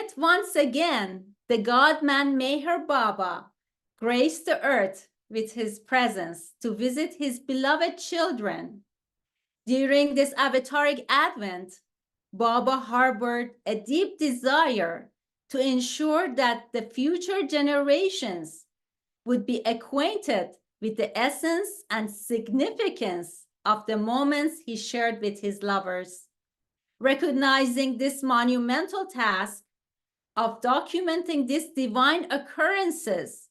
Yet once again, the God-man Meher Baba graced the earth with his presence to visit his beloved children. During this avataric advent, Baba harbored a deep desire to ensure that the future generations would be acquainted with the essence and significance of the moments he shared with his lovers. Recognizing this monumental task of documenting these divine occurrences,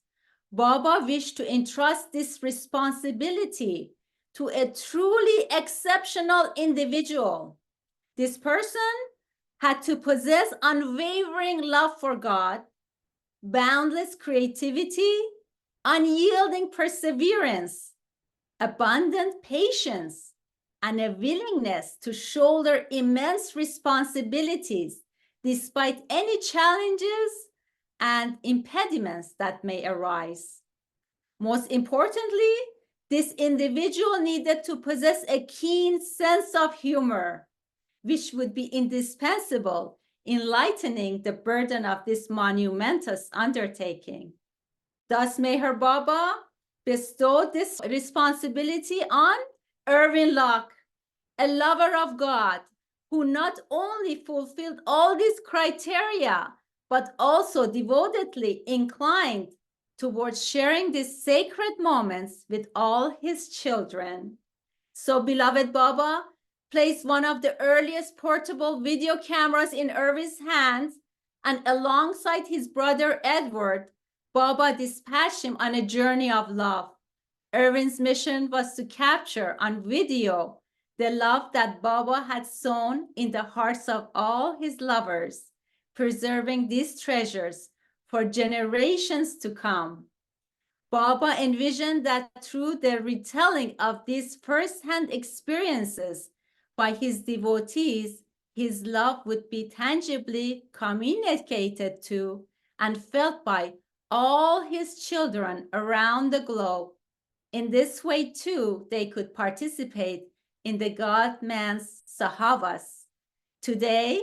Baba wished to entrust this responsibility to a truly exceptional individual. This person had to possess unwavering love for God, boundless creativity, unyielding perseverance, abundant patience, and a willingness to shoulder immense responsibilities despite any challenges and impediments that may arise. Most importantly, this individual needed to possess a keen sense of humor, which would be indispensable in lightening the burden of this monumentous undertaking. Thus, Meher Baba bestowed this responsibility on Irwin Luck, a lover of God, who not only fulfilled all these criteria, but also devotedly inclined towards sharing these sacred moments with all his children. So beloved Baba placed one of the earliest portable video cameras in Irwin's hands, and alongside his brother Edward, Baba dispatched him on a journey of love. Irwin's mission was to capture on video the love that Baba had sown in the hearts of all his lovers, preserving these treasures for generations to come. Baba envisioned that through the retelling of these first-hand experiences by his devotees, his love would be tangibly communicated to and felt by all his children around the globe. In this way, too, they could participate in the God-man's sahavas. Today,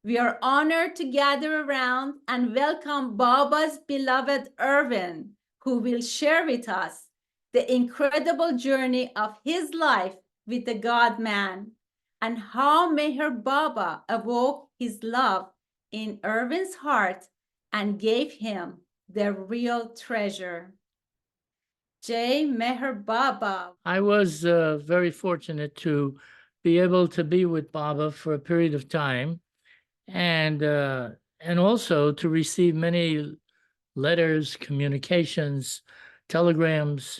we are honored to gather around and welcome Baba's beloved Irwin, who will share with us the incredible journey of his life with the God-man and how Meher Baba awoke his love in Irwin's heart and gave him the real treasure. Jai Meher Baba. I was very fortunate to be able to be with Baba for a period of time, and also to receive many letters, communications, telegrams,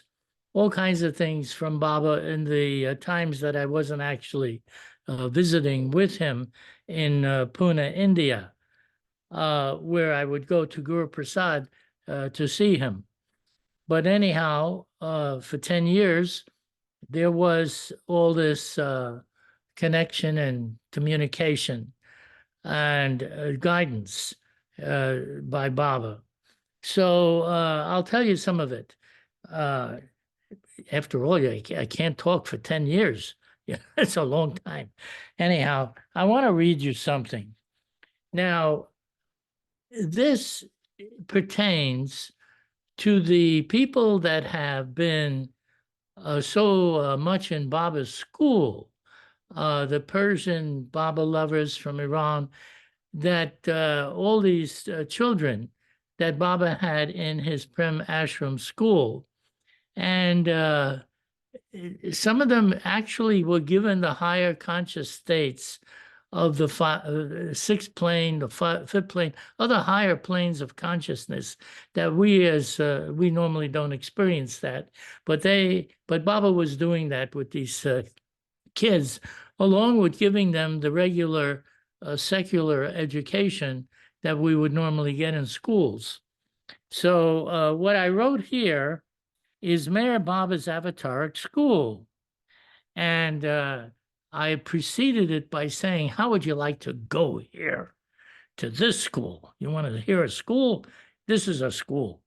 all kinds of things from Baba in the times that I wasn't actually visiting with him in Pune, India, where I would go to Guru Prasad to see him. But anyhow, for 10 years, there was all this connection and communication and guidance by Baba. So I'll tell you some of it. After all, I can't talk for 10 years. Yeah, it's a long time. Anyhow, I want to read you something. Now, this pertains to the people that have been so much in Baba's school, the Persian Baba lovers from Iran, that all these children that Baba had in his Prem Ashram school. And some of them actually were given the higher conscious states of the sixth plane, the fifth plane, other higher planes of consciousness that we normally don't experience that. But Baba was doing that with these kids, along with giving them the regular secular education that we would normally get in schools. So what I wrote here is Meher Baba's Avataric School. And I preceded it by saying, how would you like to go here to this school? You want to hear a school? This is a school.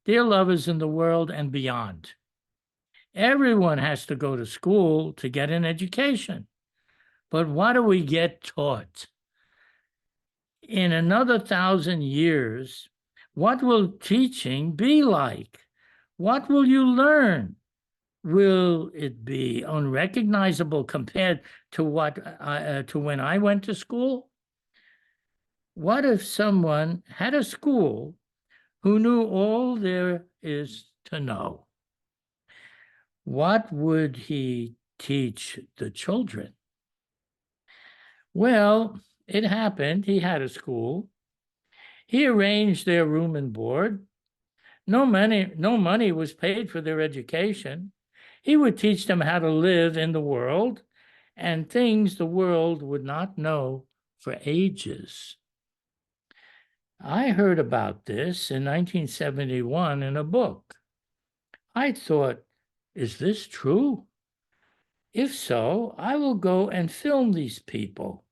Dear lovers in the world and beyond, everyone has to go to school to get an education. But what do we get taught? in another 1,000 years, what will teaching be like? What will you learn? Will it be unrecognizable compared to to when I went to school? What if someone had a school who knew all there is to know? What would he teach the children? Well, it happened. He had a school. He arranged their room and board. No money was paid for their education. He would teach them how to live in the world and things the world would not know for ages. I heard about this in 1971 in a book. I thought, is this true? If so, I will go and film these people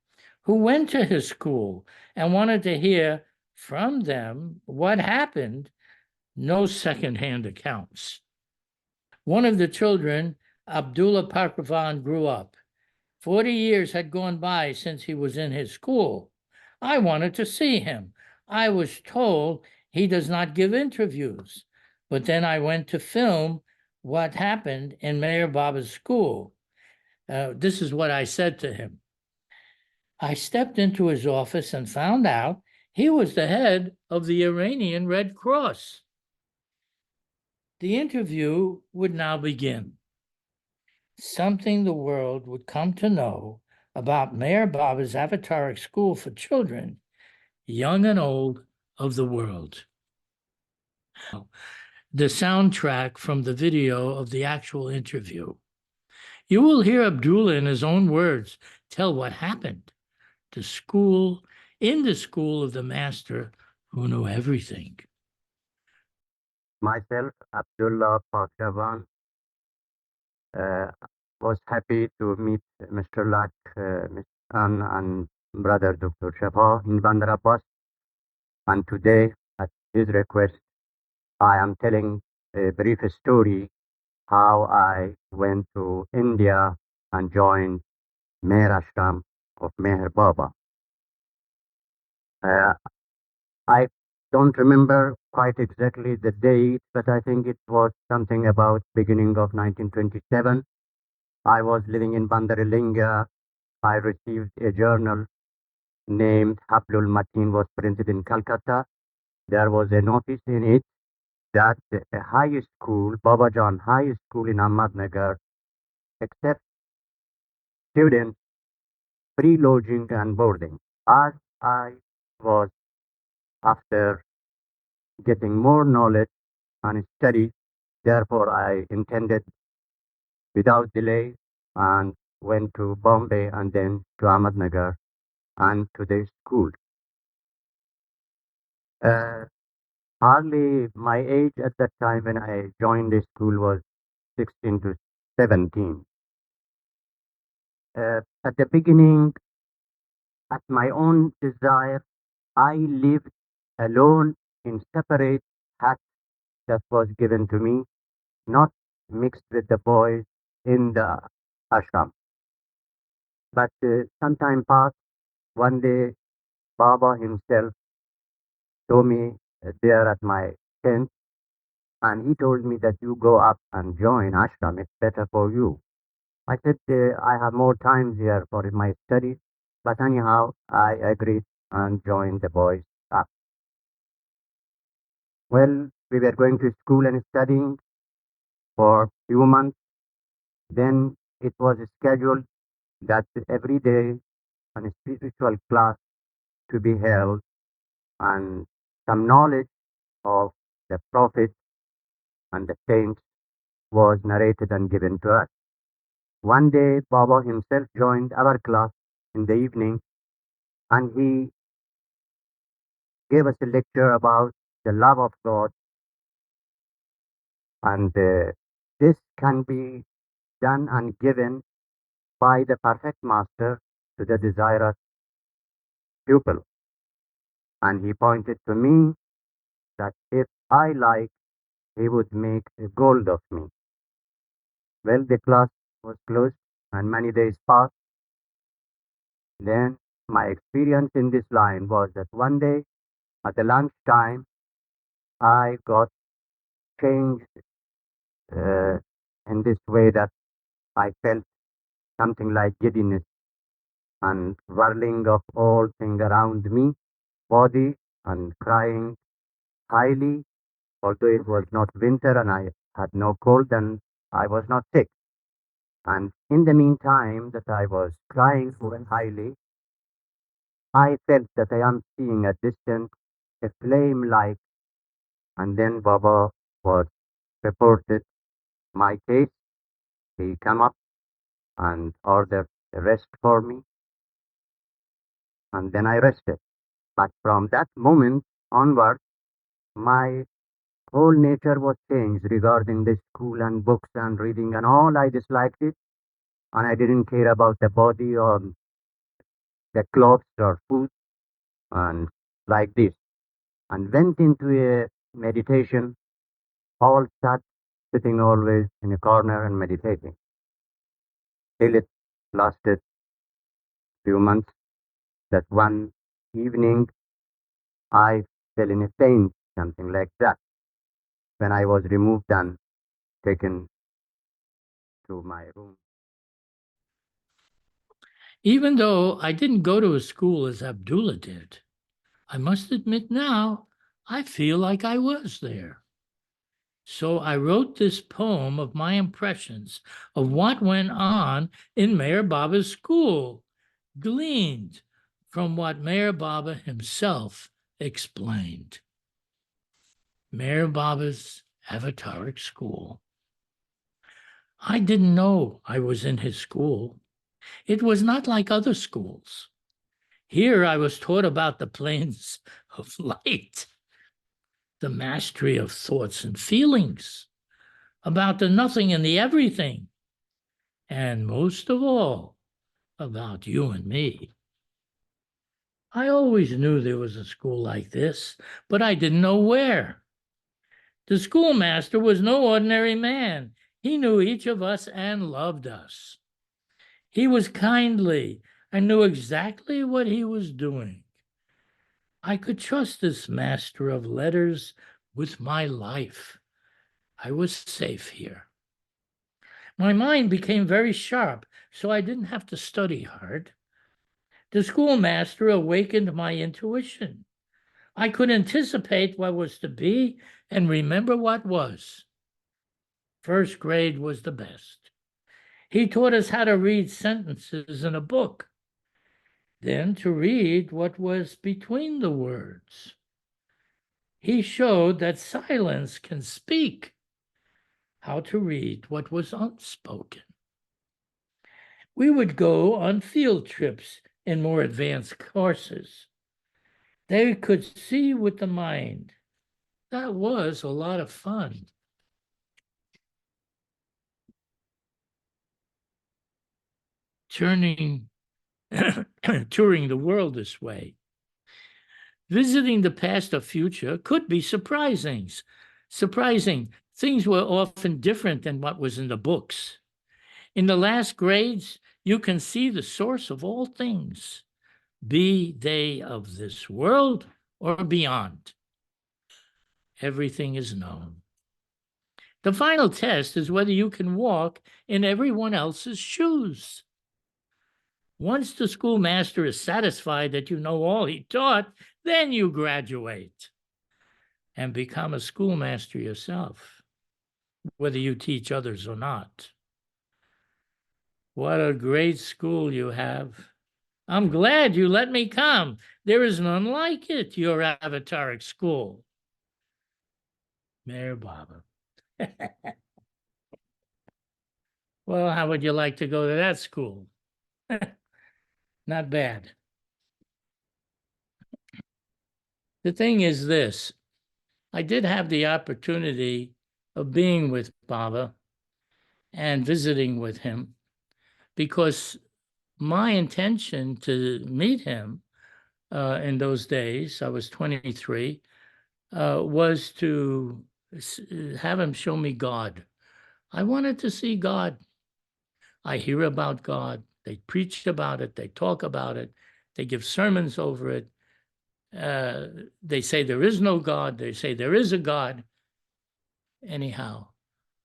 who went to his school and wanted to hear from them what happened. No secondhand accounts. One of the children, Abdulah Pakrawan, grew up. 40 years had gone by since he was in his school. I wanted to see him. I was told he does not give interviews. But then I went to film what happened in Meher Baba's school. This is what I said to him. I stepped into his office and found out he was the head of the Iranian Red Cross. The interview would now begin. Something the world would come to know about Meher Baba's avataric school for children, young and old, of the world. The soundtrack from the video of the actual interview. You will hear Abdullah in his own words tell what happened. The school, in the school of the master who knew everything. Myself, Abdulah Pakrawan, was happy to meet Mr. Luck and brother Dr. Shafa in Bandar Abbas. And today, at his request, I am telling a brief story how I went to India and joined Meher Ashram of Meher Baba. I don't remember quite exactly the date, but I think it was something about beginning of 1927. I was living in Bandarilinga. I received a journal named Hablul Matin was printed in Calcutta. There was a notice in it that a high school, Babajan High School in Ahmadnagar, accepts students free lodging and boarding. As I was, after getting more knowledge and study, therefore I intended without delay and went to Bombay and then to Ahmadnagar and to the school. Hardly my age at that time when I joined the school was 16 to 17. At the beginning, at my own desire, I lived alone in separate huts that was given to me, not mixed with the boys in the ashram. But some time passed. One day, Baba himself saw me there at my tent, and he told me that you go up and join ashram. It's better for you. I said I have more time here for my studies, but anyhow, I agreed and joined the boys up. Well, we were going to school and studying for few months. Then it was scheduled that every day a spiritual class to be held and some knowledge of the Prophet and the saints was narrated and given to us. One day, Baba himself joined our class in the evening, and he gave us a lecture about the love of God, and this can be done and given by the perfect master to the desirous pupil. And he pointed to me that if I like, he would make a gold of me. Well, the class was closed and many days passed. Then my experience in this line was that one day at the lunchtime, I got changed in this way that I felt something like giddiness and whirling of all things around me, body, and crying highly, although it was not winter and I had no cold and I was not sick. And in the meantime that I was crying so highly, I felt that I am seeing at distance a flame light, and then Baba was reported my case. He came up and ordered a rest for me, and then I rested. But from that moment onward, my whole nature was changed regarding the school and books and reading and all. I disliked it, and I didn't care about the body or the clothes or food and like this, and went into a meditation, all sat, sitting always in a corner and meditating. Till it lasted few months, that one evening I fell in a faint, something like that, when I was removed and taken to my room. Even though I didn't go to a school as Abdullah did, I must admit now, I feel like I was there. So I wrote this poem of my impressions of what went on in Meher Baba's school, gleaned from what Meher Baba himself explained. Meher Baba's avataric school. I didn't know I was in his school. It was not like other schools. Here I was taught about the planes of light, the mastery of thoughts and feelings, about the nothing and the everything, and most of all, about you and me. I always knew there was a school like this, but I didn't know where. The schoolmaster was no ordinary man. He knew each of us and loved us. He was kindly and knew exactly what he was doing. I could trust this master of letters with my life. I was safe here. My mind became very sharp, so I didn't have to study hard. The schoolmaster awakened my intuition. I could anticipate what was to be and remember what was. First grade was the best. He taught us how to read sentences in a book, then to read what was between the words. He showed that silence can speak, how to read what was unspoken. We would go on field trips in more advanced courses. They could see with the mind. That was a lot of fun. Touring the world this way. Visiting the past or future could be surprising. Things were often different than what was in the books. In the last grades, you can see the source of all things, be they of this world or beyond. Everything is known. The final test is whether you can walk in everyone else's shoes. Once the schoolmaster is satisfied that you know all he taught, then you graduate and become a schoolmaster yourself, whether you teach others or not. What a great school you have. I'm glad you let me come. There is none like it, your avataric school. Meher Baba. Well, how would you like to go to that school? Not bad. The thing is this, I did have the opportunity of being with Baba and visiting with him because my intention to meet him in those days, I was 23, was to have him show me God. I wanted to see God. I hear about God. They preach about it. They talk about it. They give sermons over it. They say there is no God. They say there is a God. Anyhow,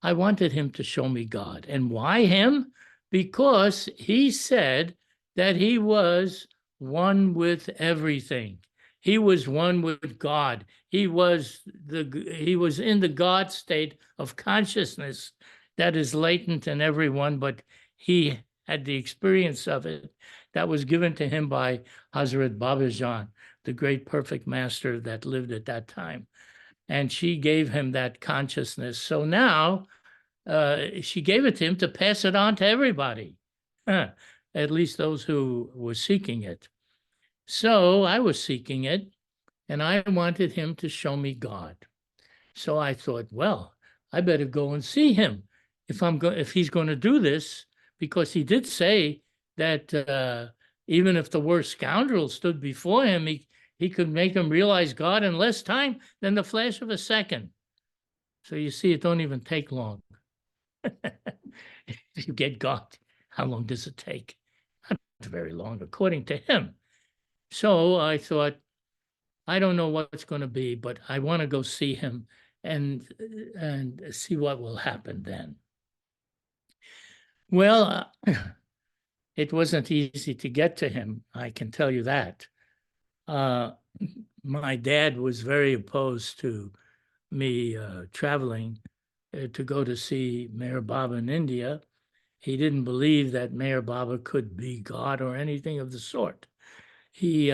I wanted him to show me God. And why him? Because he said that he was one with everything. He was one with God. He was in the God state of consciousness that is latent in everyone, but he had the experience of it that was given to him by Hazrat Babajan, the great perfect master that lived at that time. And she gave him that consciousness. So now she gave it to him to pass it on to everybody, at least those who were seeking it. So I was seeking it, and I wanted him to show me God. So I thought, well, I better go and see him if he's going to do this, because he did say that even if the worst scoundrel stood before him, he could make him realize God in less time than the flash of a second. So you see, it don't even take long. If you get God, how long does it take? Not very long, according to him. So I thought, I don't know what it's going to be, but I want to go see him and see what will happen then. Well, it wasn't easy to get to him, I can tell you that. My dad was very opposed to me traveling to go to see Meher Baba in India. He didn't believe that Meher Baba could be God or anything of the sort. He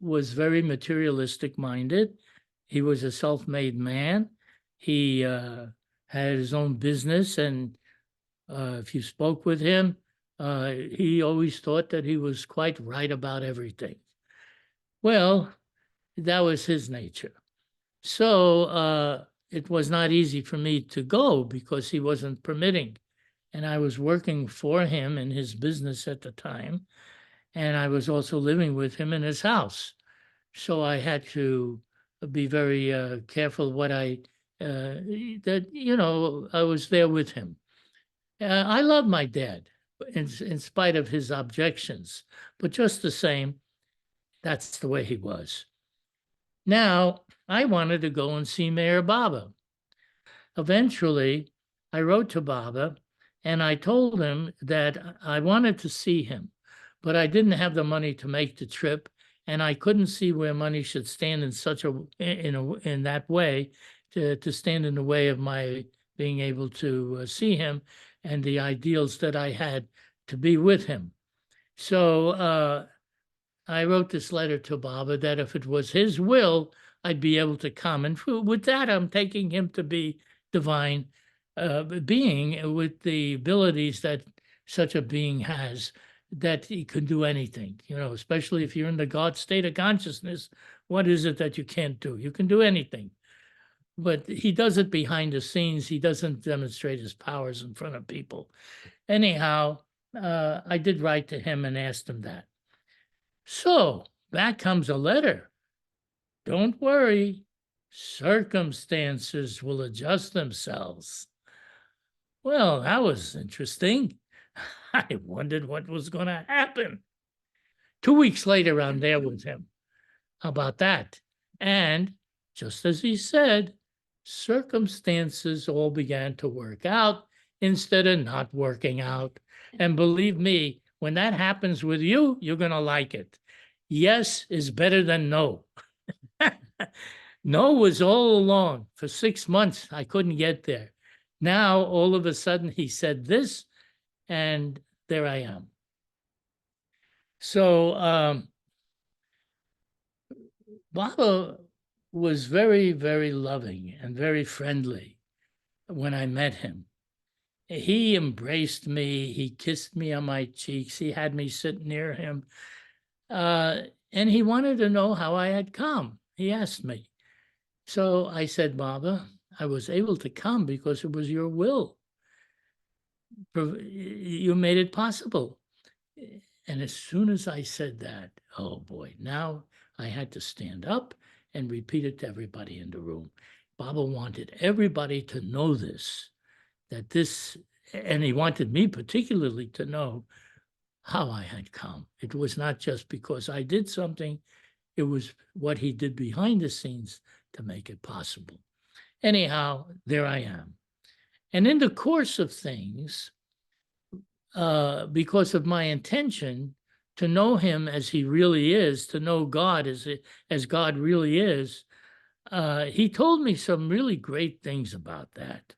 was very materialistic minded. He was a self-made man. He had his own business, and if you spoke with him, he always thought that he was quite right about everything. Well, that was his nature. So it was not easy for me to go because he wasn't permitting. And I was working for him in his business at the time. And I was also living with him in his house. So I had to be very careful what I was there with him. I love my dad in spite of his objections, but just the same, that's the way he was. Now, I wanted to go and see Meher Baba. Eventually, I wrote to Baba and I told him that I wanted to see him, but I didn't have the money to make the trip, and I couldn't see where money should stand in that way to stand in the way of my being able to see him and the ideals that I had to be with him. So I wrote this letter to Baba that if it was his will, I'd be able to come. And with that, I'm taking him to be divine being with the abilities that such a being has, that he can do anything, especially if you're in the God state of consciousness. What is it that you can't do? You can do anything. But he does it behind the scenes. He doesn't demonstrate his powers in front of people. Anyhow, I did write to him and asked him that. So back comes a letter. Don't worry, circumstances will adjust themselves. Well, that was interesting. I wondered what was going to happen. 2 weeks later, I'm there with him. How about that? And just as he said, circumstances all began to work out instead of not working out. And believe me, when that happens with you, you're going to like it. Yes is better than no. No was all along. For 6 months, I couldn't get there. Now, all of a sudden, he said this, and there I am. So Baba was very, very loving and very friendly when I met him. He embraced me. He kissed me on my cheeks. He had me sit near him. And he wanted to know how I had come. He asked me. So I said, Baba, I was able to come because it was your will. You made it possible. And as soon as I said that, oh boy, now I had to stand up and repeat it to everybody in the room. Baba wanted everybody to know this, and he wanted me particularly to know how I had come. It was not just because I did something, it was what he did behind the scenes to make it possible. Anyhow, there I am. And in the course of things, because of my intention to know him as he really is, to know God as God really is, he told me some really great things about that,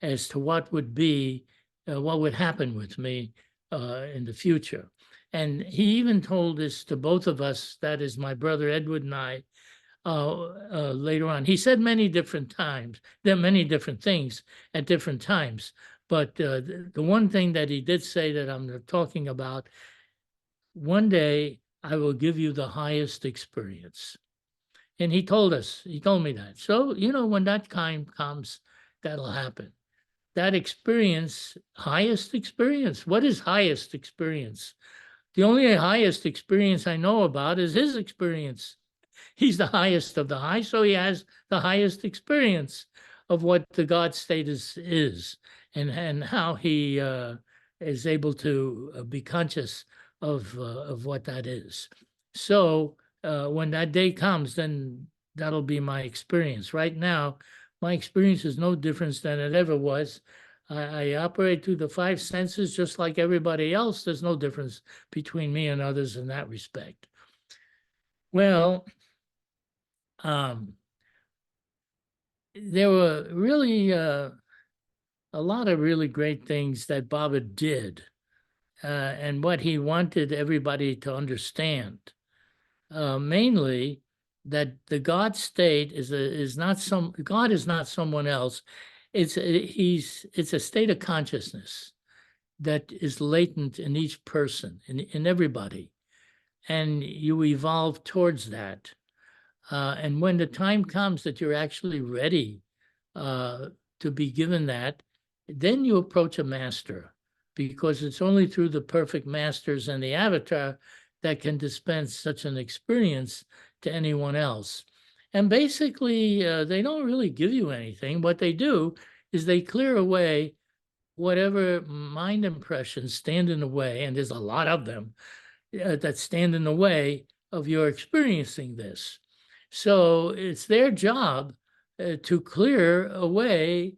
as to what would be, what would happen with me in the future. And he even told this to both of us, that is my brother Edward and I, later on. He said many different times, there are many different things at different times. But the one thing that he did say that I'm talking about, one day I will give you the highest experience. And he told me that. So, when that time comes, that'll happen. That experience, highest experience. What is highest experience? The only highest experience I know about is his experience. He's the highest of the high, so he has the highest experience of what the God state is and how he is able to be conscious of what that is. So when that day comes, then that'll be my experience. Right now, my experience is no different than it ever was. I operate through the five senses just like everybody else. There's no difference between me and others in that respect. Well, there were really a lot of really great things that Baba did, and what he wanted everybody to understand. Mainly that the God state is not God is not someone else. It's a state of consciousness that is latent in each person, in everybody, and you evolve towards that. And when the time comes that you're actually ready to be given that, then you approach a master, because it's only through the perfect masters and the avatar that can dispense such an experience to anyone else. And basically, they don't really give you anything. What they do is they clear away whatever mind impressions stand in the way, and there's a lot of them that stand in the way of your experiencing this. So it's their job to clear away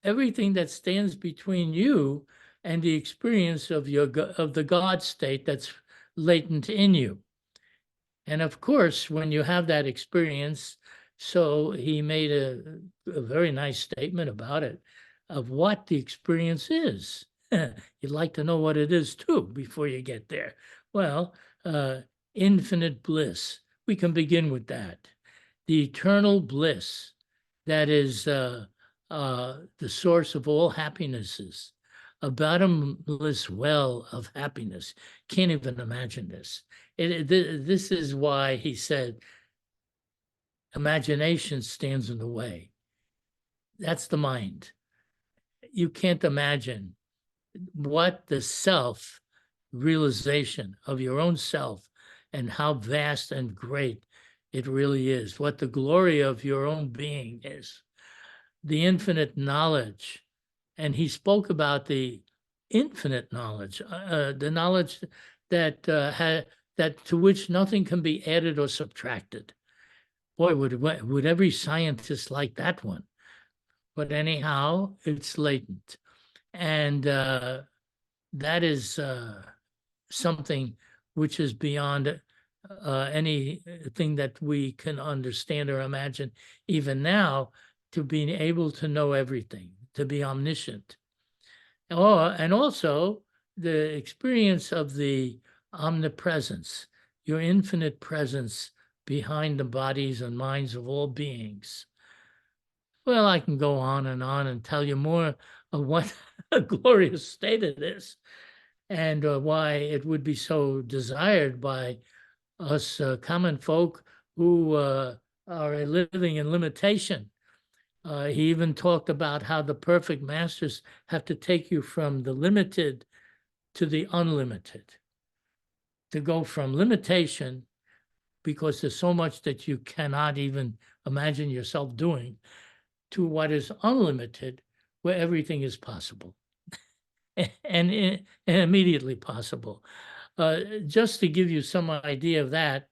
everything that stands between you and the experience of the God state that's latent in you. And of course, when you have that experience, so he made a very nice statement about it, of what the experience is. You'd like to know what it is too before you get there. Well, infinite bliss. We can begin with that. The eternal bliss that is the source of all happinesses, a bottomless well of happiness. Can't even imagine this. This is why he said, imagination stands in the way. That's the mind. You can't imagine what the self realization of your own self and how vast and great it really is, what the glory of your own being is, the infinite knowledge. And he spoke about the infinite knowledge, the knowledge that that to which nothing can be added or subtracted. Boy, would every scientist like that one? But anyhow, it's latent, and that is something which is beyond anything that we can understand or imagine even now, to being able to know everything, to be omniscient. And also the experience of the omnipresence, your infinite presence behind the bodies and minds of all beings. Well, I can go on and tell you more of what a glorious state it is, and why it would be so desired by us common folk who are living in limitation. He even talked about how the perfect masters have to take you from the limited to the unlimited, to go from limitation, because there's so much that you cannot even imagine yourself doing, to what is unlimited, where everything is possible. and immediately possible. Just to give you some idea of that,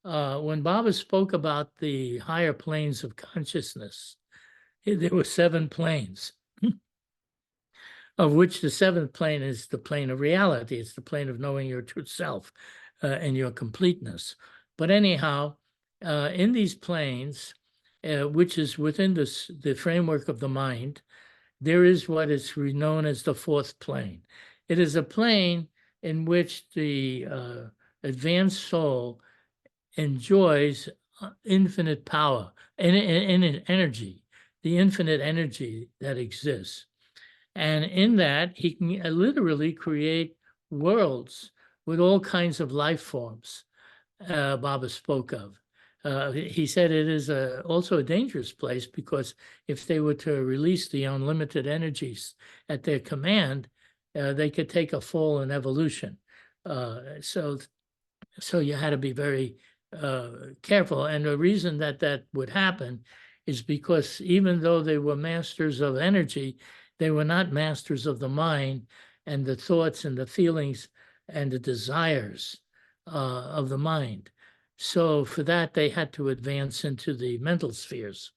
when Baba spoke about the higher planes of consciousness, there were 7 planes, of which the 7th plane is the plane of reality. It's the plane of knowing your true self and your completeness. But anyhow, in these planes, which is within the framework of the mind, there is what is known as the 4th plane. It is a plane in which the advanced soul enjoys infinite power and energy, the infinite energy that exists. And in that, he can literally create worlds with all kinds of life forms Baba spoke of. He said it is also a dangerous place because if they were to release the unlimited energies at their command, they could take a fall in evolution. So you had to be very careful. And the reason that would happen is because even though they were masters of energy, they were not masters of the mind and the thoughts and the feelings and the desires of the mind. So for that, they had to advance into the mental spheres,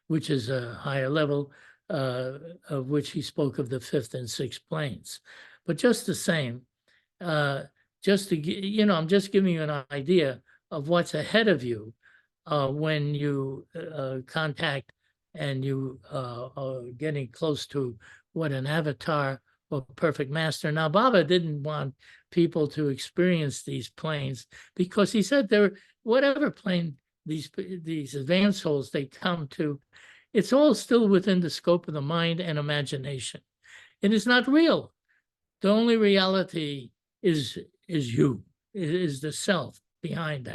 which is a higher level, of which he spoke of the 5th and 6th planes. But just the same, just to, I'm just giving you an idea of what's ahead of you when you contact and you are getting close to what an avatar or perfect master. Now, Baba didn't want people to experience these planes because he said whatever plane these advanced souls they come to, it's all still within the scope of the mind and imagination. It is not real. The only reality is you, is the self behind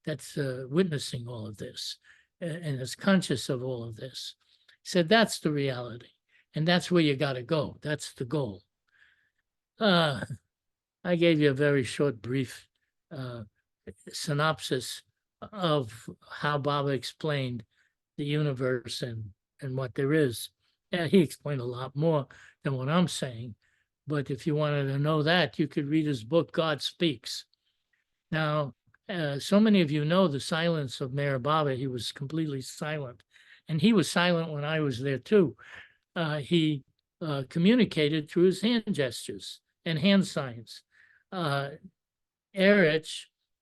that's witnessing all of this and is conscious of all of this. He said that's the reality, and that's where you got to go. That's the goal. I gave you a very short, brief synopsis of how Baba explained the universe and what there is. Yeah, he explained a lot more than what I'm saying. But if you wanted to know that, you could read his book, God Speaks. Now, so many of you know the silence of Meher Baba. He was completely silent. And he was silent when I was there too. He communicated through his hand gestures and hand signs. Erich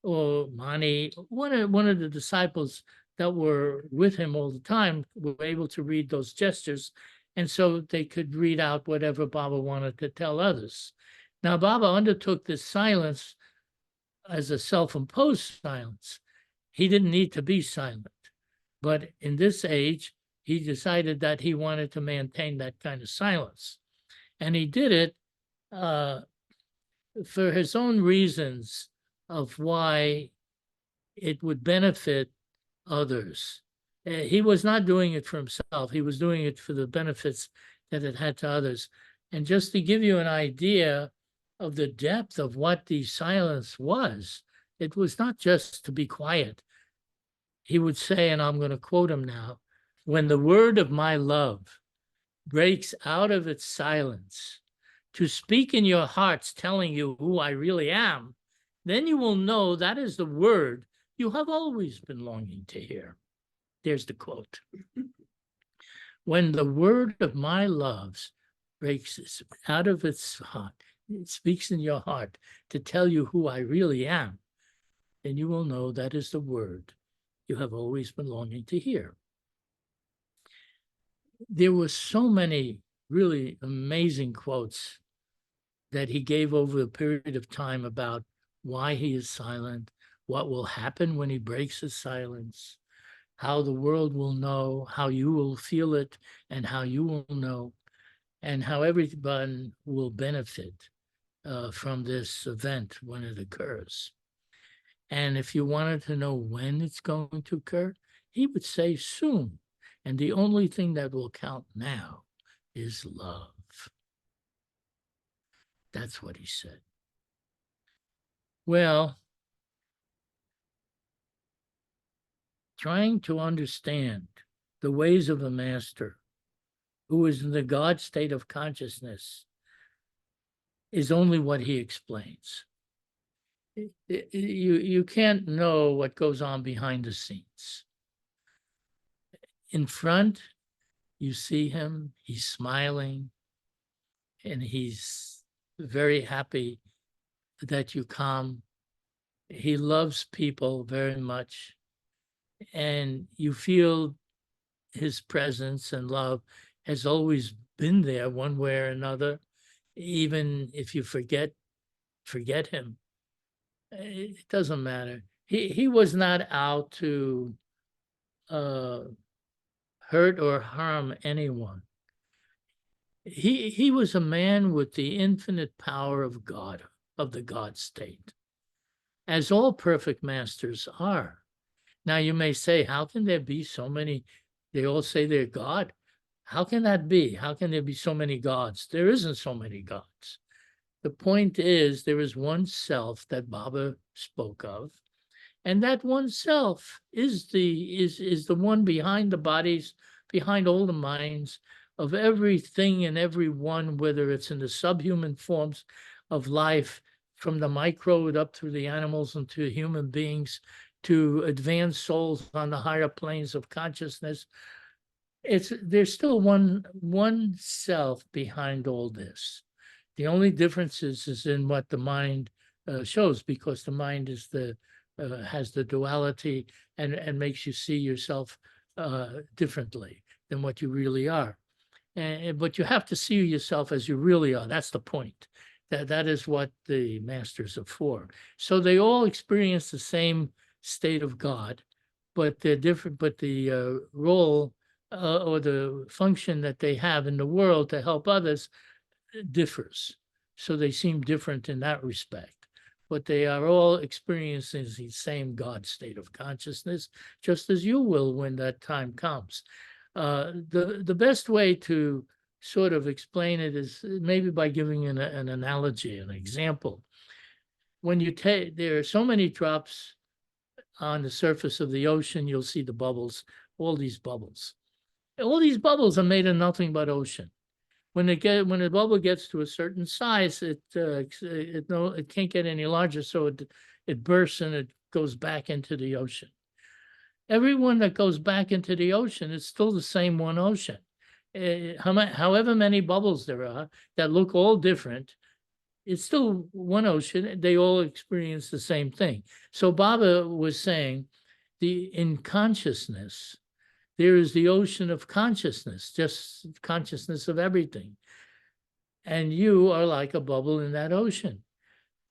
or Mani, one of the disciples that were with him all the time were able to read those gestures. And so they could read out whatever Baba wanted to tell others. Now, Baba undertook this silence as a self-imposed silence. He didn't need to be silent. But in this age, he decided that he wanted to maintain that kind of silence. And he did it for his own reasons of why it would benefit others. He was not doing it for himself. He was doing it for the benefits that it had to others. And just to give you an idea of the depth of what the silence was, it was not just to be quiet. He would say, and I'm going to quote him now, when the word of my love breaks out of its silence to speak in your hearts, telling you who I really am, then you will know that is the word you have always been longing to hear. There's the quote. When the word of my love breaks out of its heart, it speaks in your heart to tell you who I really am, then you will know that is the word you have always been longing to hear. There were so many really amazing quotes that he gave over a period of time about why he is silent, what will happen when he breaks his silence, how the world will know, how you will feel it, and how you will know, and how everyone will benefit from this event when it occurs. And if you wanted to know when it's going to occur, he would say soon. And the only thing that will count now is love. That's what he said. Well, trying to understand the ways of a master who is in the God state of consciousness is only what he explains. You can't know what goes on behind the scenes. In front, you see him, he's smiling, and he's very happy that you come. He loves people very much, and you feel his presence and love has always been there one way or another. Even if you forget him, it doesn't matter. He was not out to hurt or harm anyone. He was a man with the infinite power of God, of the God state, as all perfect masters are. Now you may say, how can there be so many? They all say they're God. How can that be? How can there be so many gods? There isn't so many gods. The point is, there is one self that Baba spoke of, and that one self is the one behind the bodies, behind all the minds of everything and everyone, whether it's in the subhuman forms of life, from the microbe up through the animals and to human beings, to advanced souls on the higher planes of consciousness. There's still one self behind all this. The only difference is in what the mind shows, because the mind is has the duality and makes you see yourself differently than what you really are. But you have to see yourself as you really are. That's the point. That is what the masters are for. So they all experience the same state of God, but they're different. But the role or the function that they have in the world to help others differs. So they seem different in that respect. But they are all experiencing the same God state of consciousness, just as you will when that time comes. The best way to sort of explain it is maybe by giving an analogy, an example. When you take, there are so many drops on the surface of the ocean, you'll see the bubbles, all these bubbles. All these bubbles are made of nothing but ocean. When a bubble gets to a certain size, it can't get any larger, so it bursts and it goes back into the ocean. Everyone that goes back into the ocean is still the same one ocean. However many bubbles there are that look all different, it's still one ocean. They all experience the same thing. So Baba was saying, in consciousness, there is the ocean of consciousness, just consciousness of everything. And you are like a bubble in that ocean.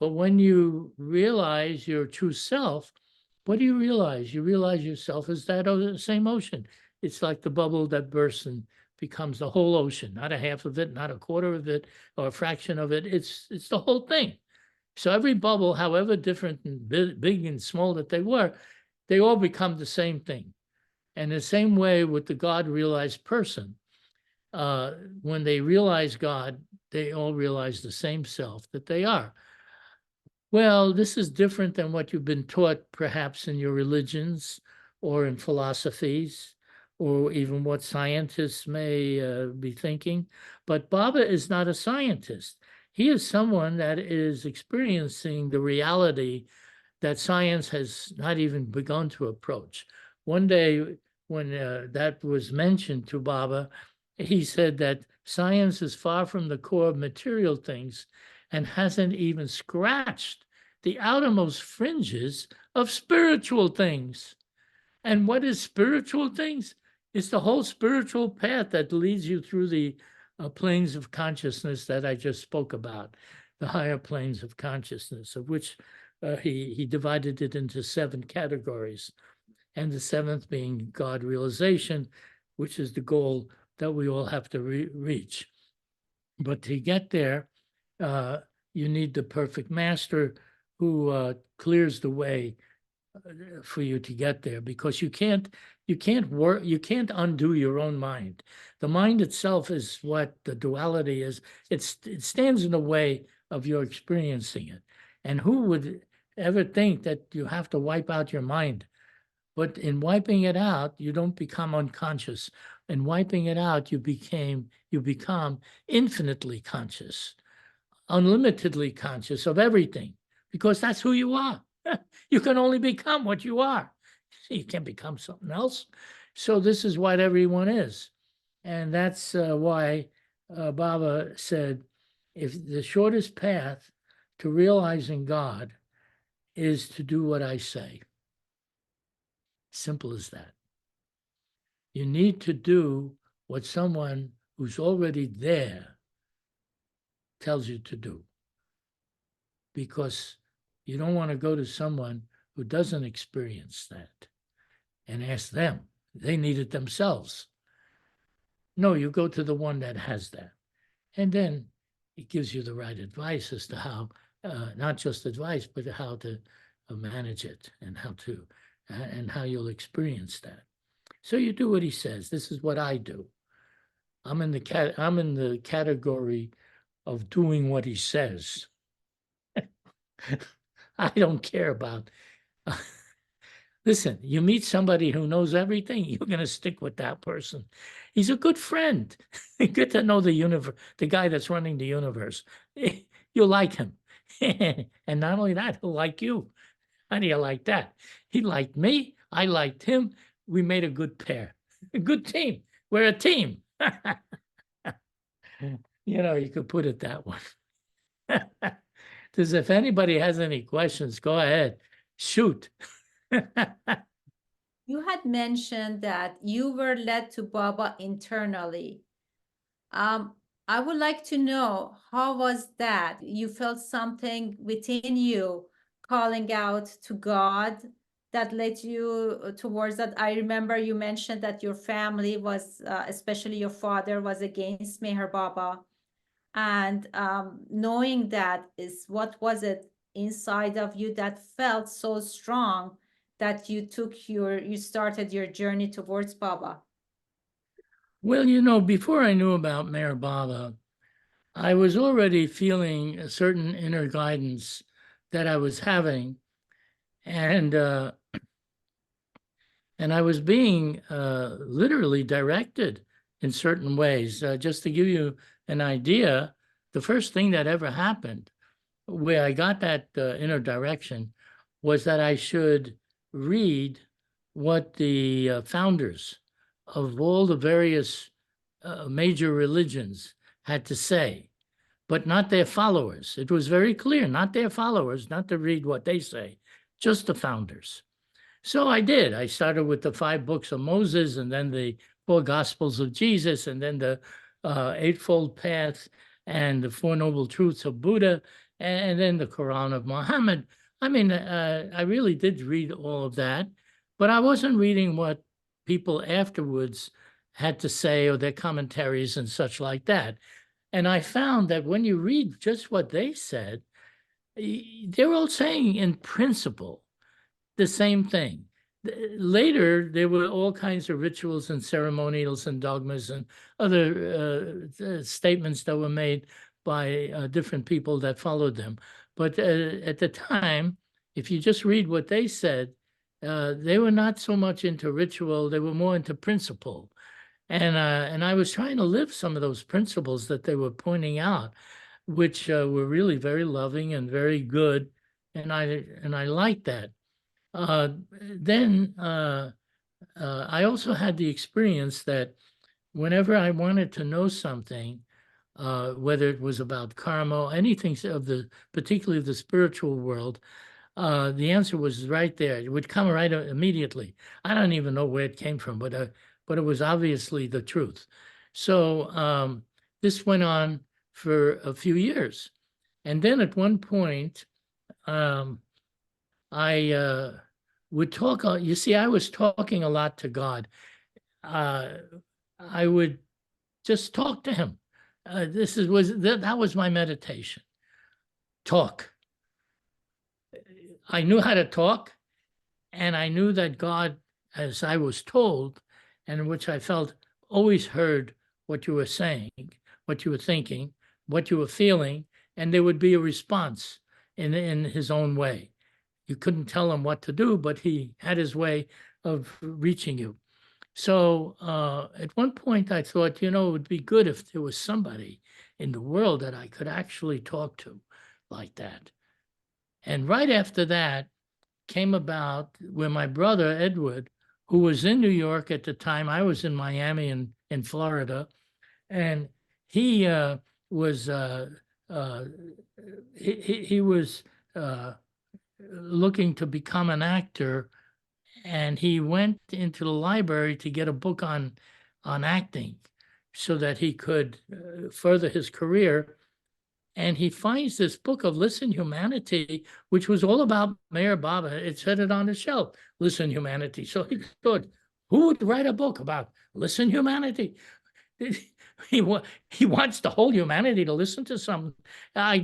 But when you realize your true self, what do you realize? You realize yourself as that same ocean. It's like the bubble that bursts and becomes the whole ocean, not a half of it, not a quarter of it, or a fraction of it. It's the whole thing. So every bubble, however different and big and small that they were, they all become the same thing. And the same way with the God-realized person, when they realize God, they all realize the same self that they are. Well, this is different than what you've been taught perhaps in your religions or in philosophies, or even what scientists may be thinking. But Baba is not a scientist. He is someone that is experiencing the reality that science has not even begun to approach. One day when that was mentioned to Baba, he said that science is far from the core of material things and hasn't even scratched the outermost fringes of spiritual things. And what is spiritual things? It's the whole spiritual path that leads you through the planes of consciousness that I just spoke about, the higher planes of consciousness, of which he divided it into 7 categories. And the 7th being God realization, which is the goal that we all have to reach. But to get there, you need the perfect master who clears the way for you to get there, because you can't undo your own mind. The mind itself is what the duality is. It stands in the way of your experiencing it. And who would ever think that you have to wipe out your mind? But in wiping it out, you don't become unconscious. In wiping it out, you become infinitely conscious. unlimitedly conscious of everything, because that's who you are. You can only become what you are. You can't become something else. So this is what everyone is. And that's why Baba said, if the shortest path to realizing God is to do what I say. Simple as that. You need to do what someone who's already there tells you to do, because you don't want to go to someone who doesn't experience that and ask them. They need it themselves. No, you go to the one that has that. And then it gives you the right advice as to how, not just advice, but how to manage it and how you'll experience that. So you do what he says. This is what I do. I'm in the category of doing what he says. I don't care about. Listen, you meet somebody who knows everything, you're going to stick with that person. He's a good friend. You get to know the universe, the guy that's running the universe. You'll like him. And not only that, he'll like you. How do you like that? He liked me. I liked him. We made a good pair, a good team. We're a team. You could put it that way. If anybody has any questions, go ahead. Shoot. You had mentioned that you were led to Baba internally. I would like to know, how was that? You felt something within you calling out to God that led you towards that? I remember you mentioned that your family was, especially your father, was against Meher Baba. And knowing that, what was it inside of you that felt so strong that you started your journey towards Baba? Well, before I knew about Meher Baba, I was already feeling a certain inner guidance that I was having, and I was being literally directed in certain ways. Just to give you an idea, the first thing that ever happened where I got that inner direction was that I should read what the founders of all the various major religions had to say, but not their followers. It was very clear, not their followers, not to read what they say, just the founders. So I did. I started with the 5 books of Moses, and then the 4 Gospels of Jesus, and then the Eightfold Path, and the 4 Noble Truths of Buddha, and then the Quran of Muhammad. I mean, I really did read all of that, but I wasn't reading what people afterwards had to say, or their commentaries and such like that. And I found that when you read just what they said, they're all saying in principle the same thing. Later, there were all kinds of rituals and ceremonials and dogmas and other statements that were made by different people that followed them. But at the time, if you just read what they said, they were not so much into ritual, they were more into principle. And I was trying to live some of those principles that they were pointing out, which were really very loving and very good. And I liked that. Then I also had the experience that whenever I wanted to know something, whether it was about karma, anything particularly the spiritual world, the answer was right there. It would come right immediately. I don't even know where it came from, but it was obviously the truth. So this went on for a few years. And then at one point, I would talk. You see, I was talking a lot to God. I would just talk to him. That was my meditation. Talk. I knew how to talk, and I knew that God, as I was told, and in which I felt, always heard what you were saying, what you were thinking, what you were feeling, and there would be a response in his own way. You couldn't tell him what to do, but he had his way of reaching you. So at one point I thought, it would be good if there was somebody in the world that I could actually talk to like that. And right after that came about where my brother Edward, who was in New York at the time, I was in Miami in Florida, and he was he was looking to become an actor, and he went into the library to get a book on acting so that he could further his career. And he finds this book of Listen Humanity, which was all about Meher Baba. It said it on the shelf, Listen Humanity. So he thought, who would write a book about Listen Humanity? He wants the whole humanity to listen to something.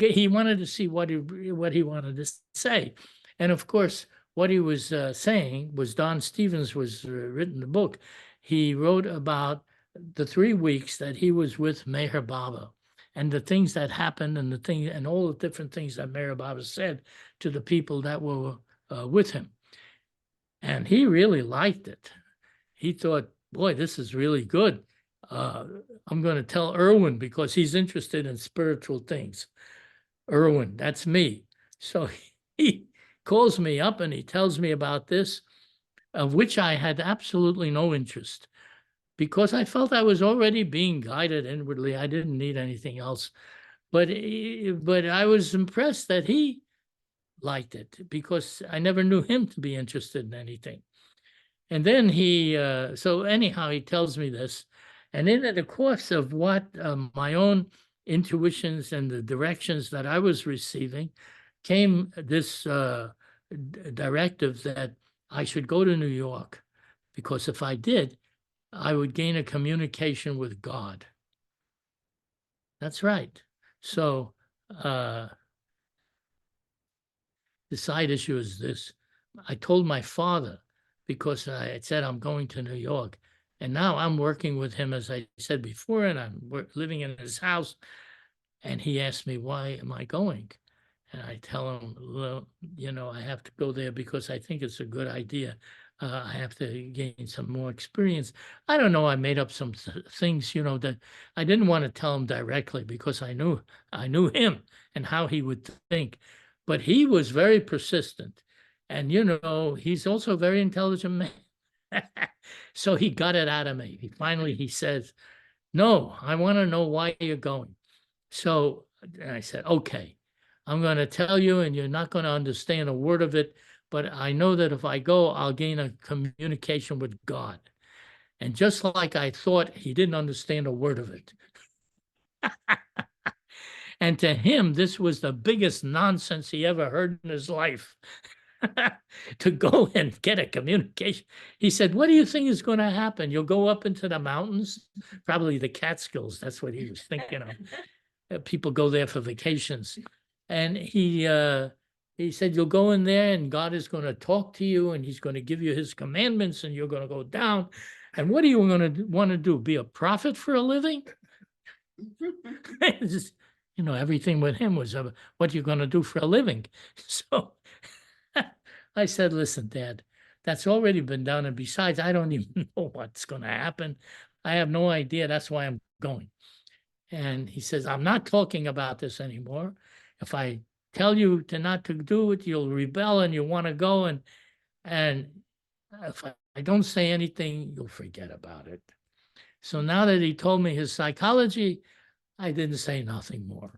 He wanted to see what he wanted to say. And of course, what he was saying was Don Stevens was written the book. He wrote about the 3 weeks that he was with Meher Baba and the things that happened and and all the different things that Meher Baba said to the people that were with him. And he really liked it. He thought, boy, this is really good. I'm going to tell Irwin because he's interested in spiritual things. Irwin, that's me. So he calls me up and he tells me about this, of which I had absolutely no interest because I felt I was already being guided inwardly. I didn't need anything else. But I was impressed that he liked it because I never knew him to be interested in anything. And then so anyhow, he tells me this. And in the course of what my own intuitions and the directions that I was receiving came this directive that I should go to New York, because if I did, I would gain a communication with God. That's right. So the side issue is this. I told my father, because I had said I'm going to New York, and now I'm working with him, as I said before, and I'm living in his house. And he asked me, why am I going? And I tell him, well, I have to go there because I think it's a good idea. I have to gain some more experience. I don't know. I made up some things, that I didn't want to tell him directly because I knew him and how he would think. But he was very persistent. And, he's also a very intelligent man. So he got it out of me. He says, no, I want to know why you're going. So I said, okay, I'm going to tell you, and you're not going to understand a word of it, but I know that if I go, I'll gain a communication with God. And just like I thought, he didn't understand a word of it. And to him, this was the biggest nonsense he ever heard in his life. To go and get a communication. He said, what do you think is going to happen? You'll go up into the mountains, probably the Catskills. That's what he was thinking of. People go there for vacations. And he said, you'll go in there and God is going to talk to you and he's going to give you his commandments and you're going to go down. And what are you going to want to do? Be a prophet for a living? Just, everything with him was what you're going to do for a living. So I said, listen, Dad, that's already been done. And besides, I don't even know what's going to happen. I have no idea. That's why I'm going. And he says, I'm not talking about this anymore. If I tell you not to do it, you'll rebel and you want to go. And if I don't say anything, you'll forget about it. So now that he told me his psychology, I didn't say nothing more.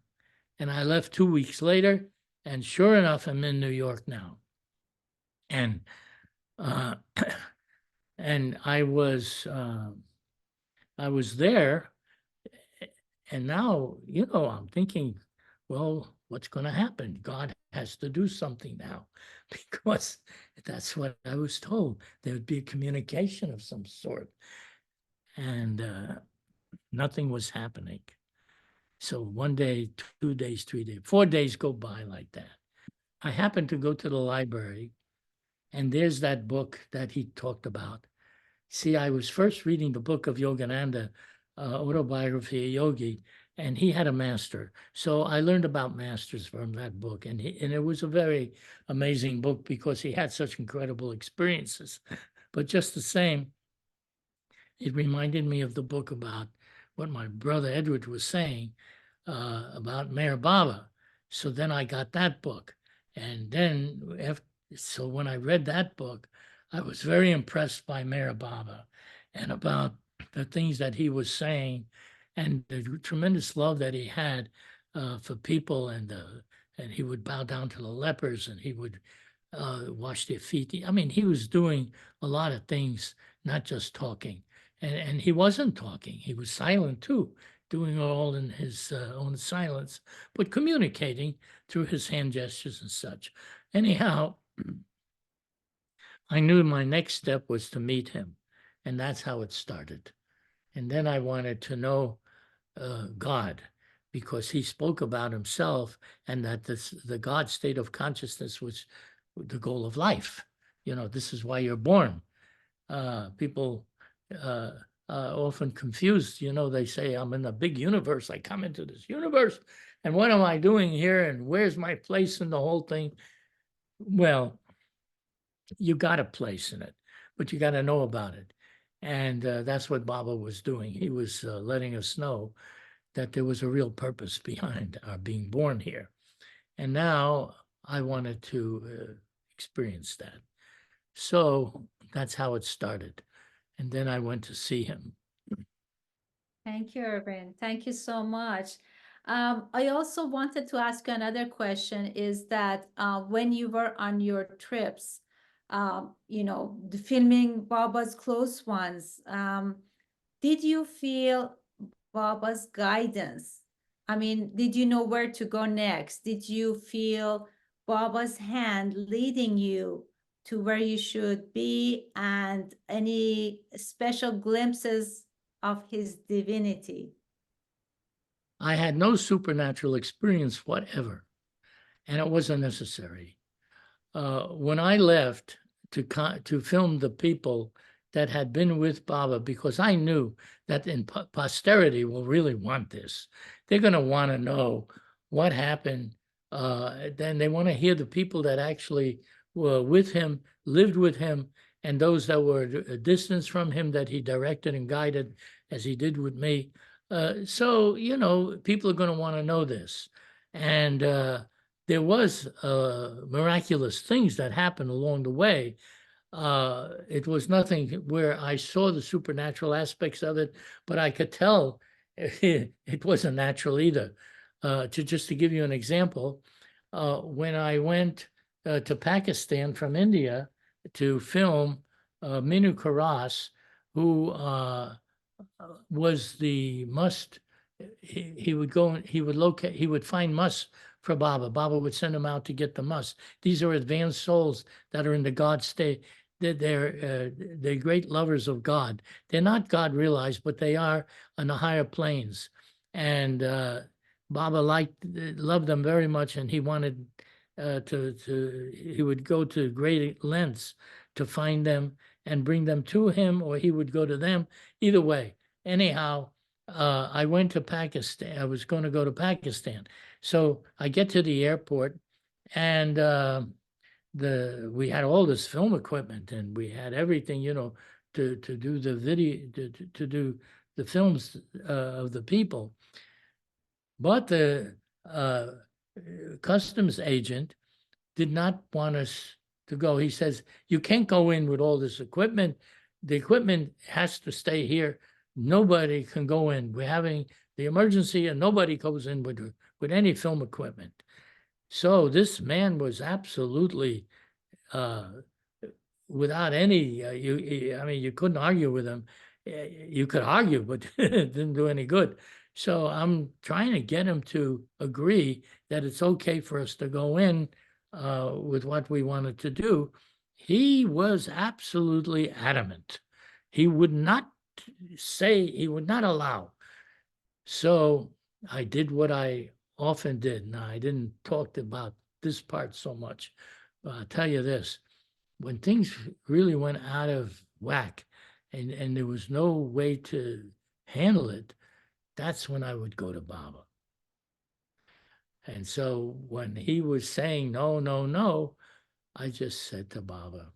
And I left 2 weeks later. And sure enough, I'm in New York now. And and I was there, and now I'm thinking, well, what's going to happen? God has to do something now, because that's what I was told. There would be a communication of some sort, and nothing was happening. So 1 day, 2 days, 3 days, 4 days go by like that. I happened to go to the library. And there's that book that he talked about. See, I was first reading the book of Yogananda, Autobiography of Yogi, and he had a master. So I learned about masters from that book. And it was a very amazing book because he had such incredible experiences. But just the same, it reminded me of the book about what my brother Edward was saying about Meher Baba. So then I got that book. And then so when I read that book, I was very impressed by Meher Baba and about the things that he was saying and the tremendous love that he had for people, and he would bow down to the lepers, and he would wash their feet. I mean, he was doing a lot of things, not just talking. And he wasn't talking. He was silent too, doing it all in his own silence, but communicating through his hand gestures and such. Anyhow, I knew my next step was to meet him, and that's how it started. And then I wanted to know God, because he spoke about himself, and that the God state of consciousness was the goal of life. You know, this is why you're born. People often confused. You know, they say, I'm in a big universe. I come into this universe, and what am I doing here? And where's my place in the whole thing? Well, you got a place in it, but you got to know about it. And that's what Baba was doing. He was letting us know that there was a real purpose behind our being born here. And now I wanted to experience that. So that's how it started. And then I went to see him. Thank you, Irwin. Thank you so much. I also wanted to ask you another question, is that when you were on your trips, the filming Baba's close ones, did you feel Baba's guidance? I mean, did you know where to go next? Did you feel Baba's hand leading you to where you should be, and any special glimpses of his divinity? I had no supernatural experience whatever, and it wasn't necessary. When I left to film the people that had been with Baba, because I knew that in posterity will really want this. They're going to want to know what happened. Then they want to hear the people that actually were with him, lived with him, and those that were a distance from him that he directed and guided, as he did with me. So, people are going to want to know this. And there was miraculous things that happened along the way. It was nothing where I saw the supernatural aspects of it, but I could tell it wasn't natural either. To give you an example, when I went to Pakistan from India to film Minu Karas, who was the must. He would go and he would find musk for Baba. Baba would send him out to get the musk. These are advanced souls that are in the God state. They're great lovers of God. They're not God realized, but they are on the higher planes. And Baba loved them very much, and he wanted he would go to great lengths to find them and bring them to him, or he would go to them. Either way, anyhow, I went to Pakistan. I was going to go to Pakistan. So I get to the airport, and we had all this film equipment, and we had everything, to do the video, to do the films of the people. But the customs agent did not want us to go. He says, you can't go in with all this equipment. The equipment has to stay here. Nobody can go in. We're having the emergency, and nobody goes in with any film equipment. So this man was absolutely without any, you couldn't argue with him. You could argue, but it didn't do any good. So I'm trying to get him to agree that it's okay for us to go in with what we wanted to do. He was absolutely adamant. He would not he would not allow. So I did what I often did. Now, I didn't talk about this part so much, but I'll tell you this. When things really went out of whack and there was no way to handle it, that's when I would go to Baba. And so when he was saying no, no, no, I just said to Baba,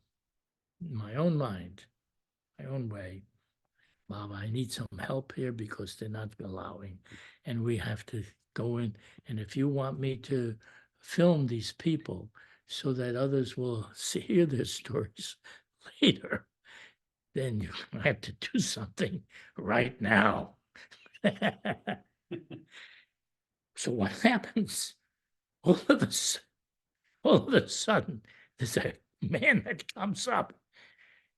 in my own mind, my own way, Mom, I need some help here because they're not allowing, and we have to go in. And if you want me to film these people so that others will hear their stories later, then you have to do something right now. So what happens? All of a sudden, there's a man that comes up.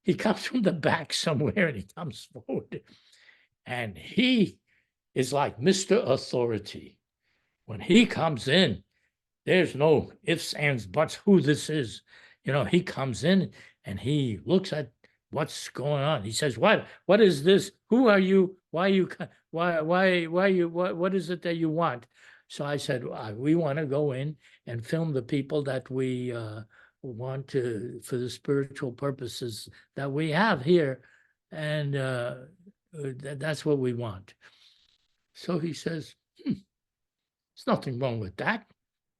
He comes from the back somewhere and he comes forward. And he is like Mr. Authority. When he comes in, there's no ifs, ands, buts who this is. You know, he comes in and he looks at what's going on. He says, what is this? Who are you? Why you, what is it that you want? So I said, we want to go in and film the people that we want to, for the spiritual purposes that we have here. And that's what we want. So he says, there's nothing wrong with that.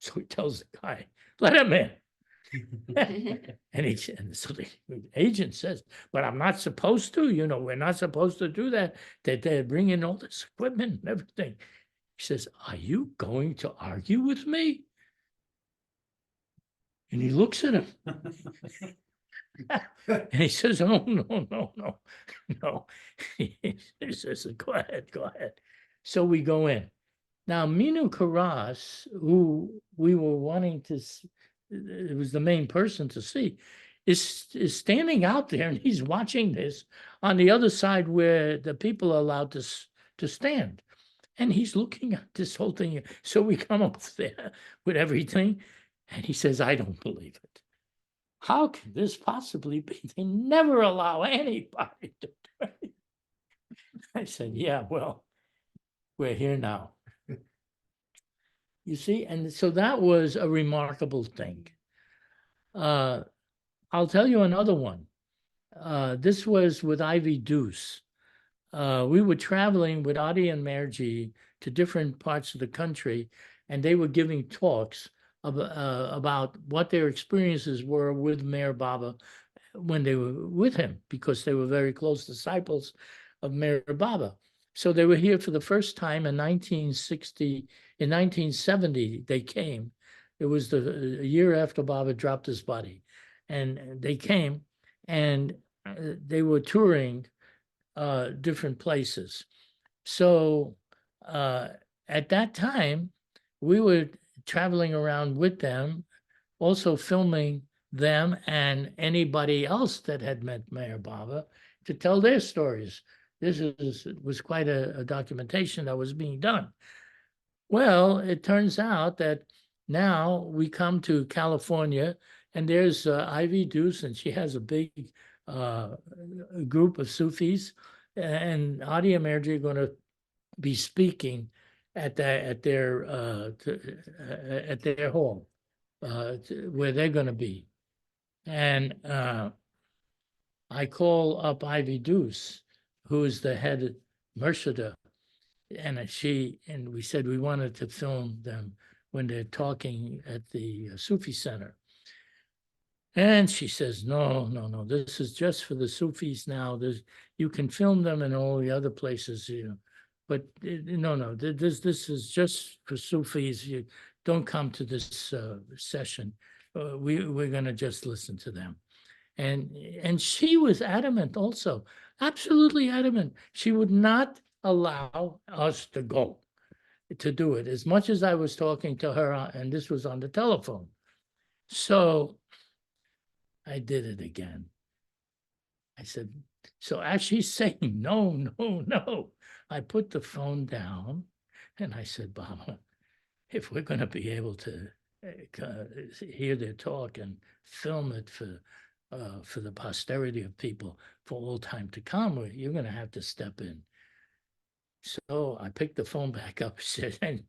So he tells the guy, let him in. And so the agent says, but I'm not supposed to, you know, we're not supposed to do that. They're bringing all this equipment and everything. He says, are you going to argue with me? And he looks at him. And he says, oh, no. He says, go ahead. So we go in. Now, Minu Karas, who we were wanting to, it was the main person to see, is standing out there and he's watching this on the other side where the people are allowed to stand. And he's looking at this whole thing. So we come up there with everything. And he says, I don't believe it. How can this possibly be? They never allow anybody to do it. I said, yeah, well, we're here now. You see, and so that was a remarkable thing. I'll tell you another one. This was with Ivy Deuce. We were traveling with Adi and Merji to different parts of the country, and they were giving talks about what their experiences were with Meher Baba when they were with him, because they were very close disciples of Meher Baba. So they were here for the first time in 1960. In 1970, they came. It was a year after Baba dropped his body. And they came and they were touring different places. So at that time, we were traveling around with them, also filming them and anybody else that had met Meher Baba to tell their stories. This was quite a documentation that was being done. Well, it turns out that now we come to California and there's Ivy Deuce, and she has a big group of Sufis, and Adi and Merji are going to be speaking at their hall where they're going to be. And I call up Ivy Deuce, who is the head of MeherSepas, and we said we wanted to film them when they're talking at the Sufi Center. And she says, no, this is just for the Sufis now. You can film them in all the other places, you know, but no, this is just for Sufis. You don't come to this session. We're going to just listen to them. And she was adamant also, absolutely adamant. She would not allow us to go to do it, as much as I was talking to her, and this was on the telephone. So I did it again. I said, so as she's saying, no, I put the phone down and I said, Baba, if we're going to be able to hear their talk and film it for the posterity of people for all time to come, you're going to have to step in. So I picked the phone back up, said, and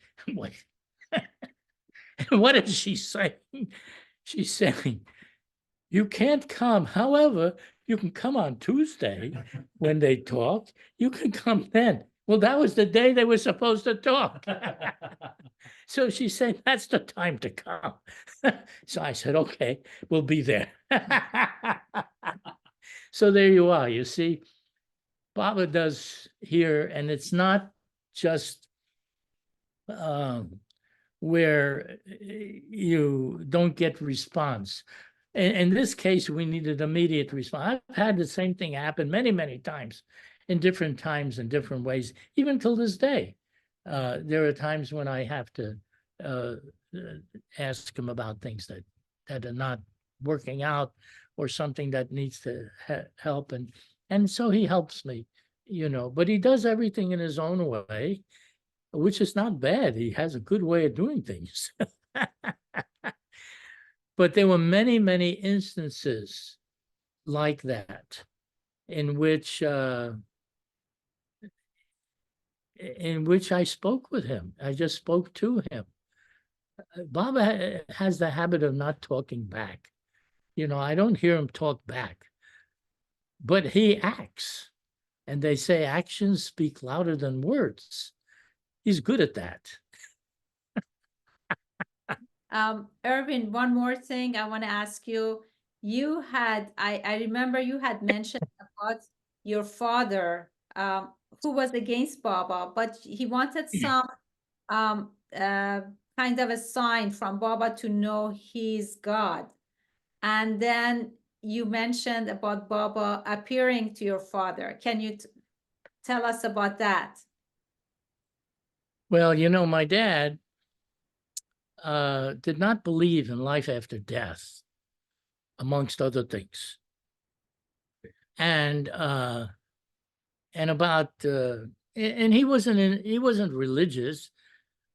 what is she saying? She's saying, you can't come. However, you can come on Tuesday when they talk. You can come then. Well, that was the day they were supposed to talk. So she said, that's the time to come. So I said, okay, we'll be there. So there you are, you see. Baba does here, and it's not just where you don't get response. In this case, we needed immediate response. I've had the same thing happen many, many times in different times and different ways, even till this day. There are times when I have to uh, ask him about things that are not working out or something that needs to help. And so he helps me, but he does everything in his own way, which is not bad. He has a good way of doing things. But there were many, many instances like that in which I spoke with him. I just spoke to him. Baba has the habit of not talking back. I don't hear him talk back, but he acts. And they say actions speak louder than words. He's good at that. Irwin, one more thing I want to ask you. I remember you had mentioned about your father, who was against Baba, but he wanted some um, uh, kind of a sign from Baba to know he's God. And then you mentioned about Baba appearing to your father. Can you tell us about that? Well, my dad did not believe in life after death, amongst other things. And about and he wasn't religious.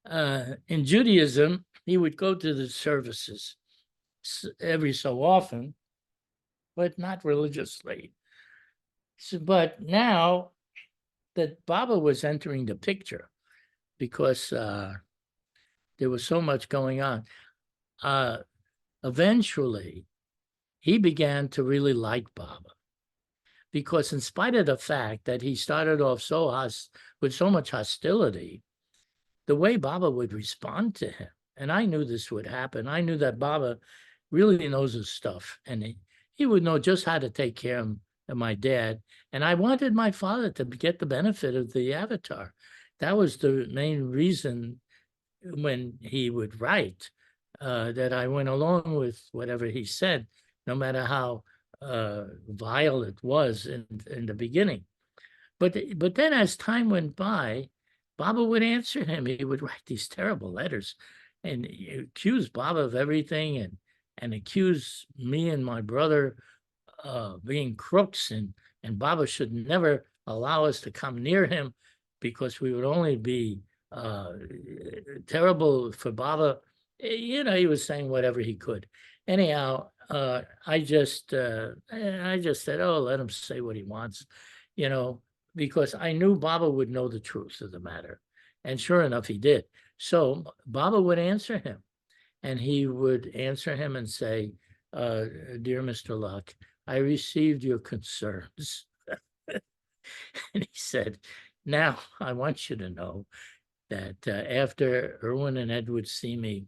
In Judaism, he would go to the services every so often, but not religiously. So, but now that Baba was entering the picture, because there was so much going on, eventually he began to really like Baba. Because in spite of the fact that he started off with so much hostility, the way Baba would respond to him, and I knew this would happen. I knew that Baba really knows his stuff, and he would know just how to take care of my dad. And I wanted my father to get the benefit of the avatar. That was the main reason when he would write that I went along with whatever he said, no matter how vile it was in the beginning. But then as time went by, Baba would answer him. He would write these terrible letters and accuse Baba of everything, and accuse me and my brother being crooks, and Baba should never allow us to come near him because we would only be terrible for Baba. He was saying whatever he could. Anyhow, I just said, oh, let him say what he wants, because I knew Baba would know the truth of the matter. And sure enough, he did. So Baba would answer him, and he would answer him and say, dear Mr. Luck, I received your concerns. And he said, now I want you to know that after Irwin and Edward see me,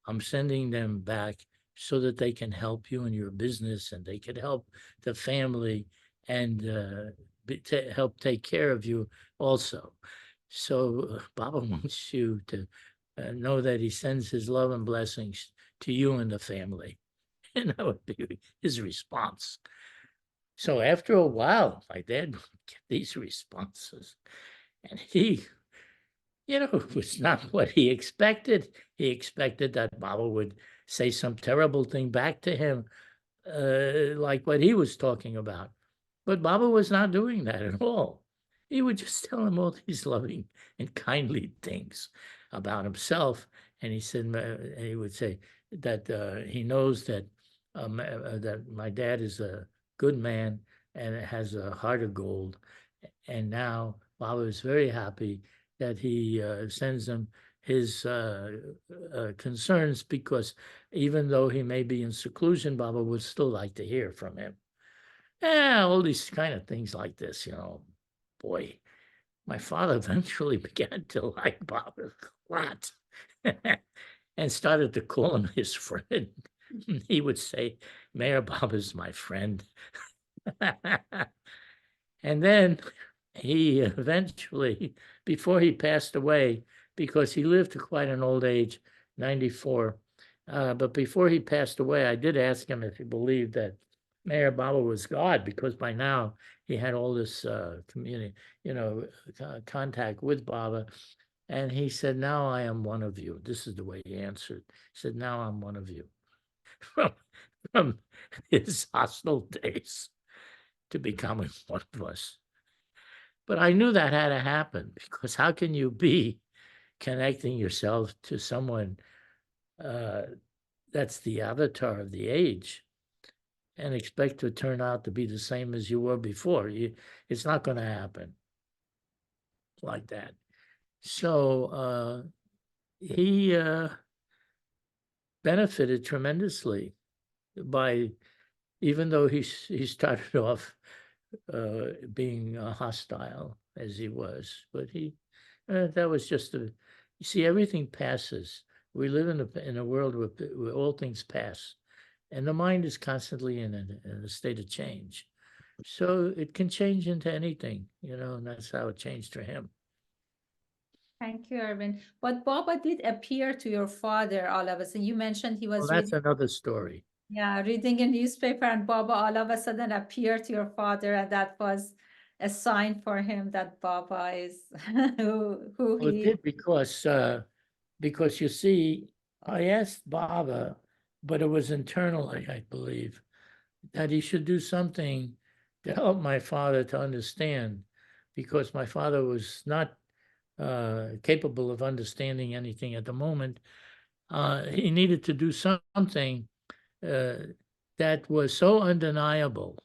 I'm sending them back so that they can help you in your business, and they can help the family, and to help take care of you also. So Baba wants you to know that he sends his love and blessings to you and the family. And that would be his response. So after a while, my dad would get these responses, and he, it was not what he expected. He expected that Baba would say some terrible thing back to him, like what he was talking about. But Baba was not doing that at all. He would just tell him all these loving and kindly things about himself. And he said, and he would say that he knows that that my dad is a good man and has a heart of gold. And now Baba is very happy that he sends him his concerns, because even though he may be in seclusion, Baba would still like to hear from him. Yeah, all these kind of things like this, boy, my father eventually began to like Baba a lot and started to call him his friend. He would say, Meher Baba is my friend. And then he eventually, before he passed away, because he lived to quite an old age, 94. But before he passed away, I did ask him if he believed that Meher Baba was God, because by now he had all this community, contact with Baba. And he said, "Now I am one of you." This is the way he answered. He said, "Now I'm one of you." From his hostile days to becoming one of us. But I knew that had to happen, because how can you be connecting yourself to someone that's the avatar of the age and expect to turn out to be the same as you were before? It's not going to happen like that. So he benefited tremendously by, even though he started off being hostile as he was, but that was just you see, everything passes. We live in a world where all things pass, and the mind is constantly in a state of change. So it can change into anything, and that's how it changed for him. Thank you, Irwin. But Baba did appear to your father all of a sudden. You mentioned he Well, was that's reading, another story. reading a newspaper, and Baba all of a sudden appeared to your father, and that was a sign for him that Baba is who Well, it he. did, because you see, I asked Baba, but it was internally, I believe, that he should do something to help my father to understand, because my father was not capable of understanding anything at the moment. He needed to do something that was so undeniable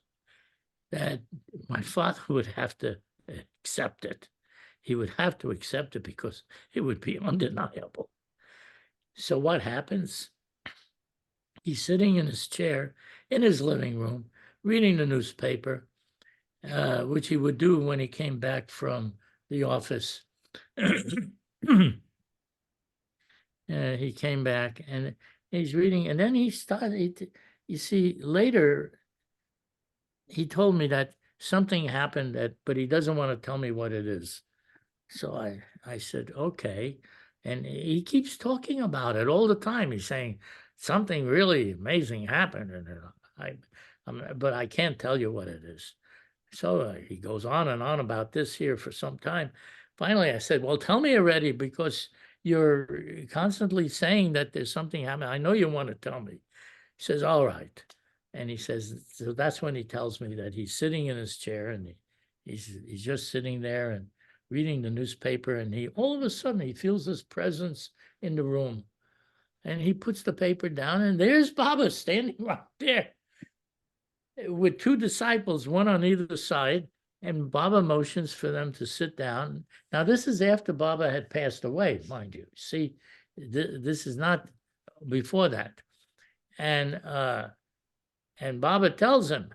that my father would have to accept it. He would have to accept it because it would be undeniable. So what happens? He's sitting in his chair in his living room, reading the newspaper, which he would do when he came back from the office. He came back and he's reading, and then he started. You see, later he told me that something happened, but he doesn't want to tell me what it is. So I said, okay. And he keeps talking about it all the time. He's saying something really amazing happened, and but I can't tell you what it is. So he goes on and on about this here for some time. Finally, I said, well, tell me already, because you're constantly saying that there's something happening. I know you want to tell me. He says, all right. And he says, so that's when he tells me that he's sitting in his chair, and he's just sitting there and reading the newspaper, and he all of a sudden he feels this presence in the room, and he puts the paper down, and there's Baba standing right there with two disciples, one on either side, and Baba motions for them to sit down. Now, this is after Baba had passed away, mind you. See, this is not before that. And Baba tells him,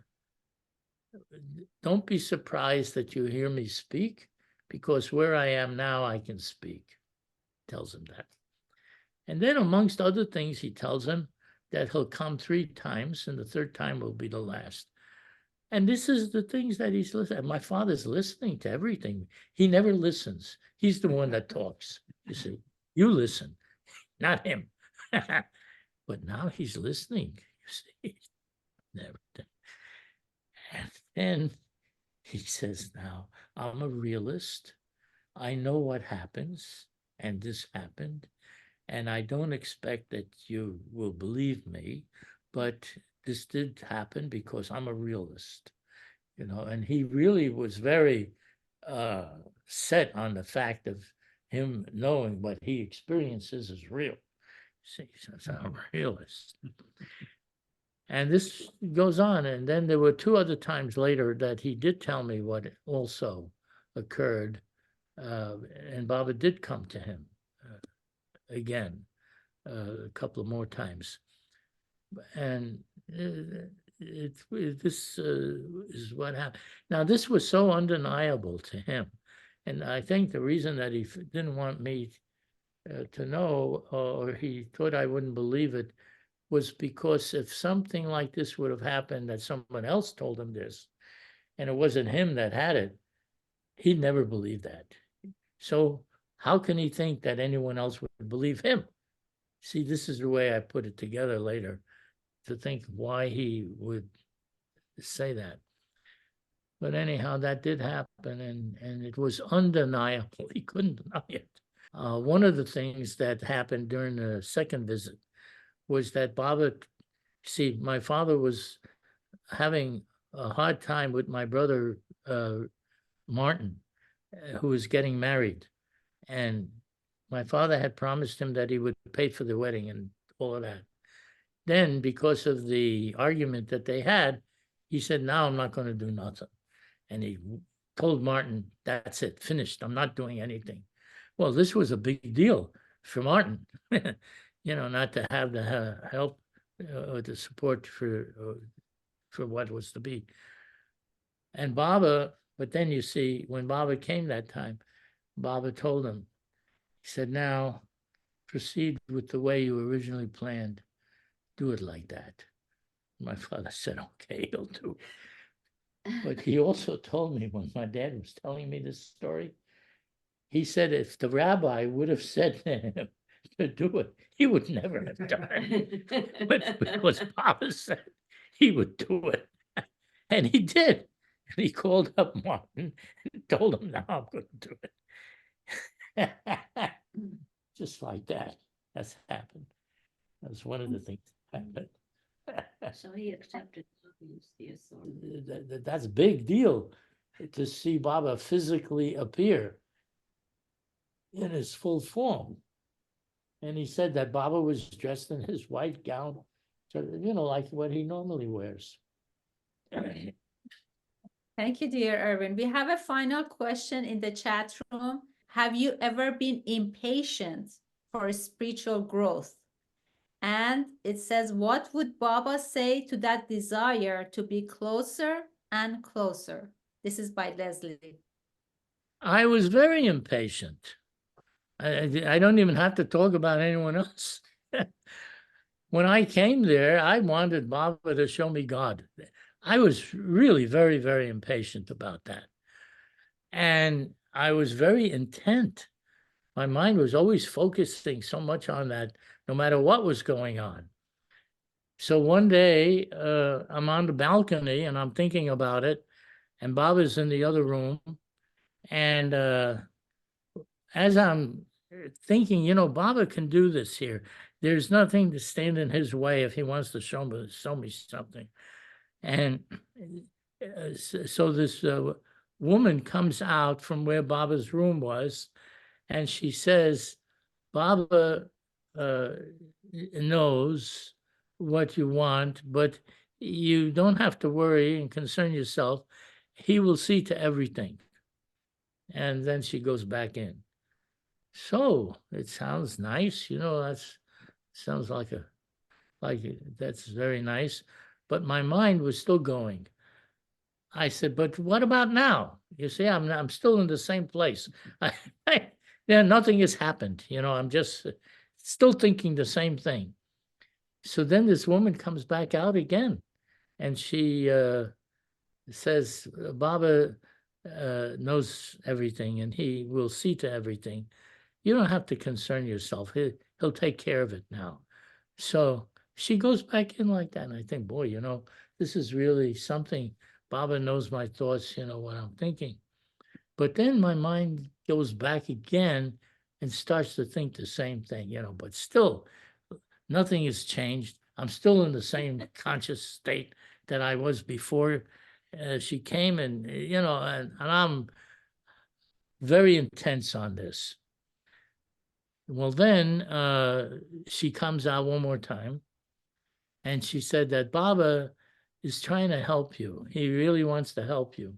don't be surprised that you hear me speak, because where I am now, I can speak. Tells him that. And then, amongst other things, he tells him that he'll come 3 times, and the 3rd time will be the last. And this is the things that he's listening. My father's listening to everything. He never listens. He's the one that talks. You see, you listen, not him. But now he's listening. You see, everything. And then he says, now I'm a realist. I know what happens, and this happened. And I don't expect that you will believe me, but this did happen because I'm a realist, and he really was very set on the fact of him knowing what he experiences is real. See, so I'm a realist. And this goes on. And then there were 2 other times later that he did tell me what also occurred. And Baba did come to him again a couple of more times. And this is what happened. Now, this was so undeniable to him. And I think the reason that he didn't want me to know, or he thought I wouldn't believe it, was because if something like this would have happened, that someone else told him this, and it wasn't him that had it, He'd never believe that. So how can he think that anyone else would believe him? See, this is the way I put it together later, to think why he would say that. But anyhow, that did happen, and it was undeniable. He couldn't deny it. One of the things that happened during the second visit was that Baba, see, my father was having a hard time with my brother, Martin, who was getting married. And my father had promised him that he would pay for the wedding and all of that. Then, because of the argument that they had, he said, "Now I'm not going to do nothing." And he told Martin, "That's it, finished. I'm not doing anything." Well, this was a big deal for Martin, not to have the help or the support for what was to be. And Baba, but then you see, when Baba came that time, Baba told him, he said, "Now proceed with the way you originally planned. Do it like that." My father said, "Okay, he'll do it." But he also told me, when my dad was telling me this story, he said if the rabbi would have said to him to do it, he would never have done it. But because Papa said he would do it. And he did. And he called up Martin and told him, "Now I'm going to do it." Just like that. That's happened. That's one of the things that happened. So he accepted the authority. That's a big deal to see Baba physically appear in his full form. And he said that Baba was dressed in his white gown, like what he normally wears. Thank you, dear Irwin. We have a final question in the chat room. Have you ever been impatient for spiritual growth? And it says, what would Baba say to that desire to be closer and closer? This is by Leslie. I was very impatient. I don't even have to talk about anyone else. When I came there, I wanted Baba to show me God. I was really very, very impatient about that. And I was very intent. My mind was always focusing so much on that, no matter what was going on. So one day, I'm on the balcony and I'm thinking about it, and Baba's in the other room. And as I'm thinking, Baba can do this here. There's nothing to stand in his way if he wants to show me something. And so this woman comes out from where Baba's room was, and she says, "Baba knows what you want, but you don't have to worry and concern yourself. He will see to everything." And then she goes back in. So it sounds nice, sounds like that's very nice. But my mind was still going. I said, "But what about now? You see, I'm still in the same place. Nothing has happened. I'm just still thinking the same thing." So then this woman comes back out again, and she says, "Baba knows everything, and he will see to everything. You don't have to concern yourself. He'll take care of it now." So she goes back in like that. And I think, boy, this is really something. Baba knows my thoughts, what I'm thinking. But then my mind goes back again and starts to think the same thing, but still nothing has changed. I'm still in the same conscious state that I was before she came, and, and I'm very intense on this. Well, then she comes out one more time, and she said that Baba is trying to help you. He really wants to help you.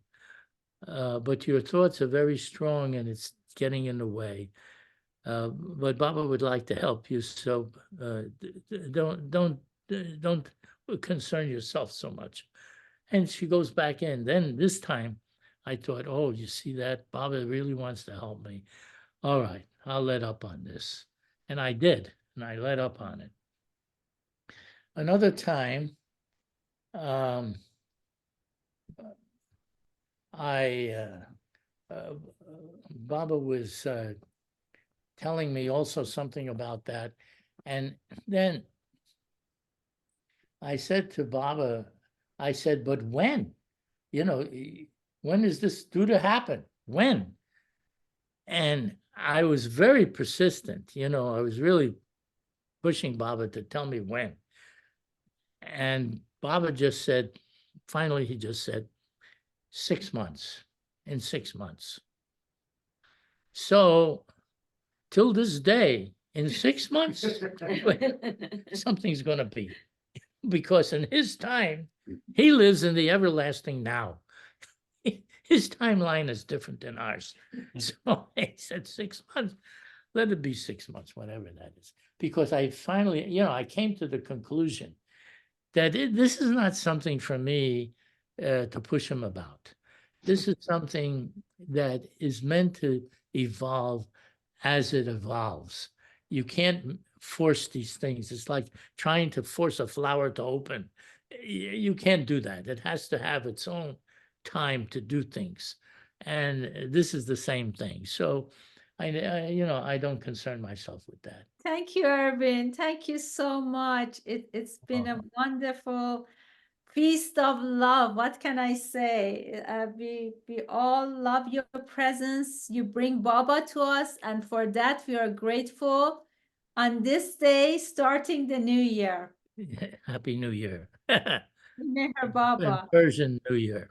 But your thoughts are very strong, and it's getting in the way. But Baba would like to help you, so don't concern yourself so much. And she goes back in. Then this time, I thought, oh, you see that? Baba really wants to help me. All right, I'll let up on this. And I did, and I let up on it. Another time, I Baba was telling me also something about that. And then I said to Baba, I said, but when? You know, when is this due to happen? When? And I was very persistent. You know, I was really pushing Baba to tell me when. And Baba just said, finally, he just said, 6 months, in 6 months. So till this day, in 6 months, something's going to be. Because in his time, he lives in the everlasting now. His timeline is different than ours. So he said 6 months, let it be 6 months, whatever that is. Because I finally, you know, I came to the conclusion that this is not something for me to push him about. This is something that is meant to evolve as it evolves. You can't force these things. It's like trying to force a flower to open. You can't do that. It has to have its own time to do things. And this is the same thing. So you know, I don't concern myself with that. Thank you, Irwin. Thank you so much. It's been a wonderful feast of love. What can I say? We all love your presence. You bring Baba to us, and for that we are grateful. On this day, starting the new year. Happy New Year. Meher Baba. Persian New Year.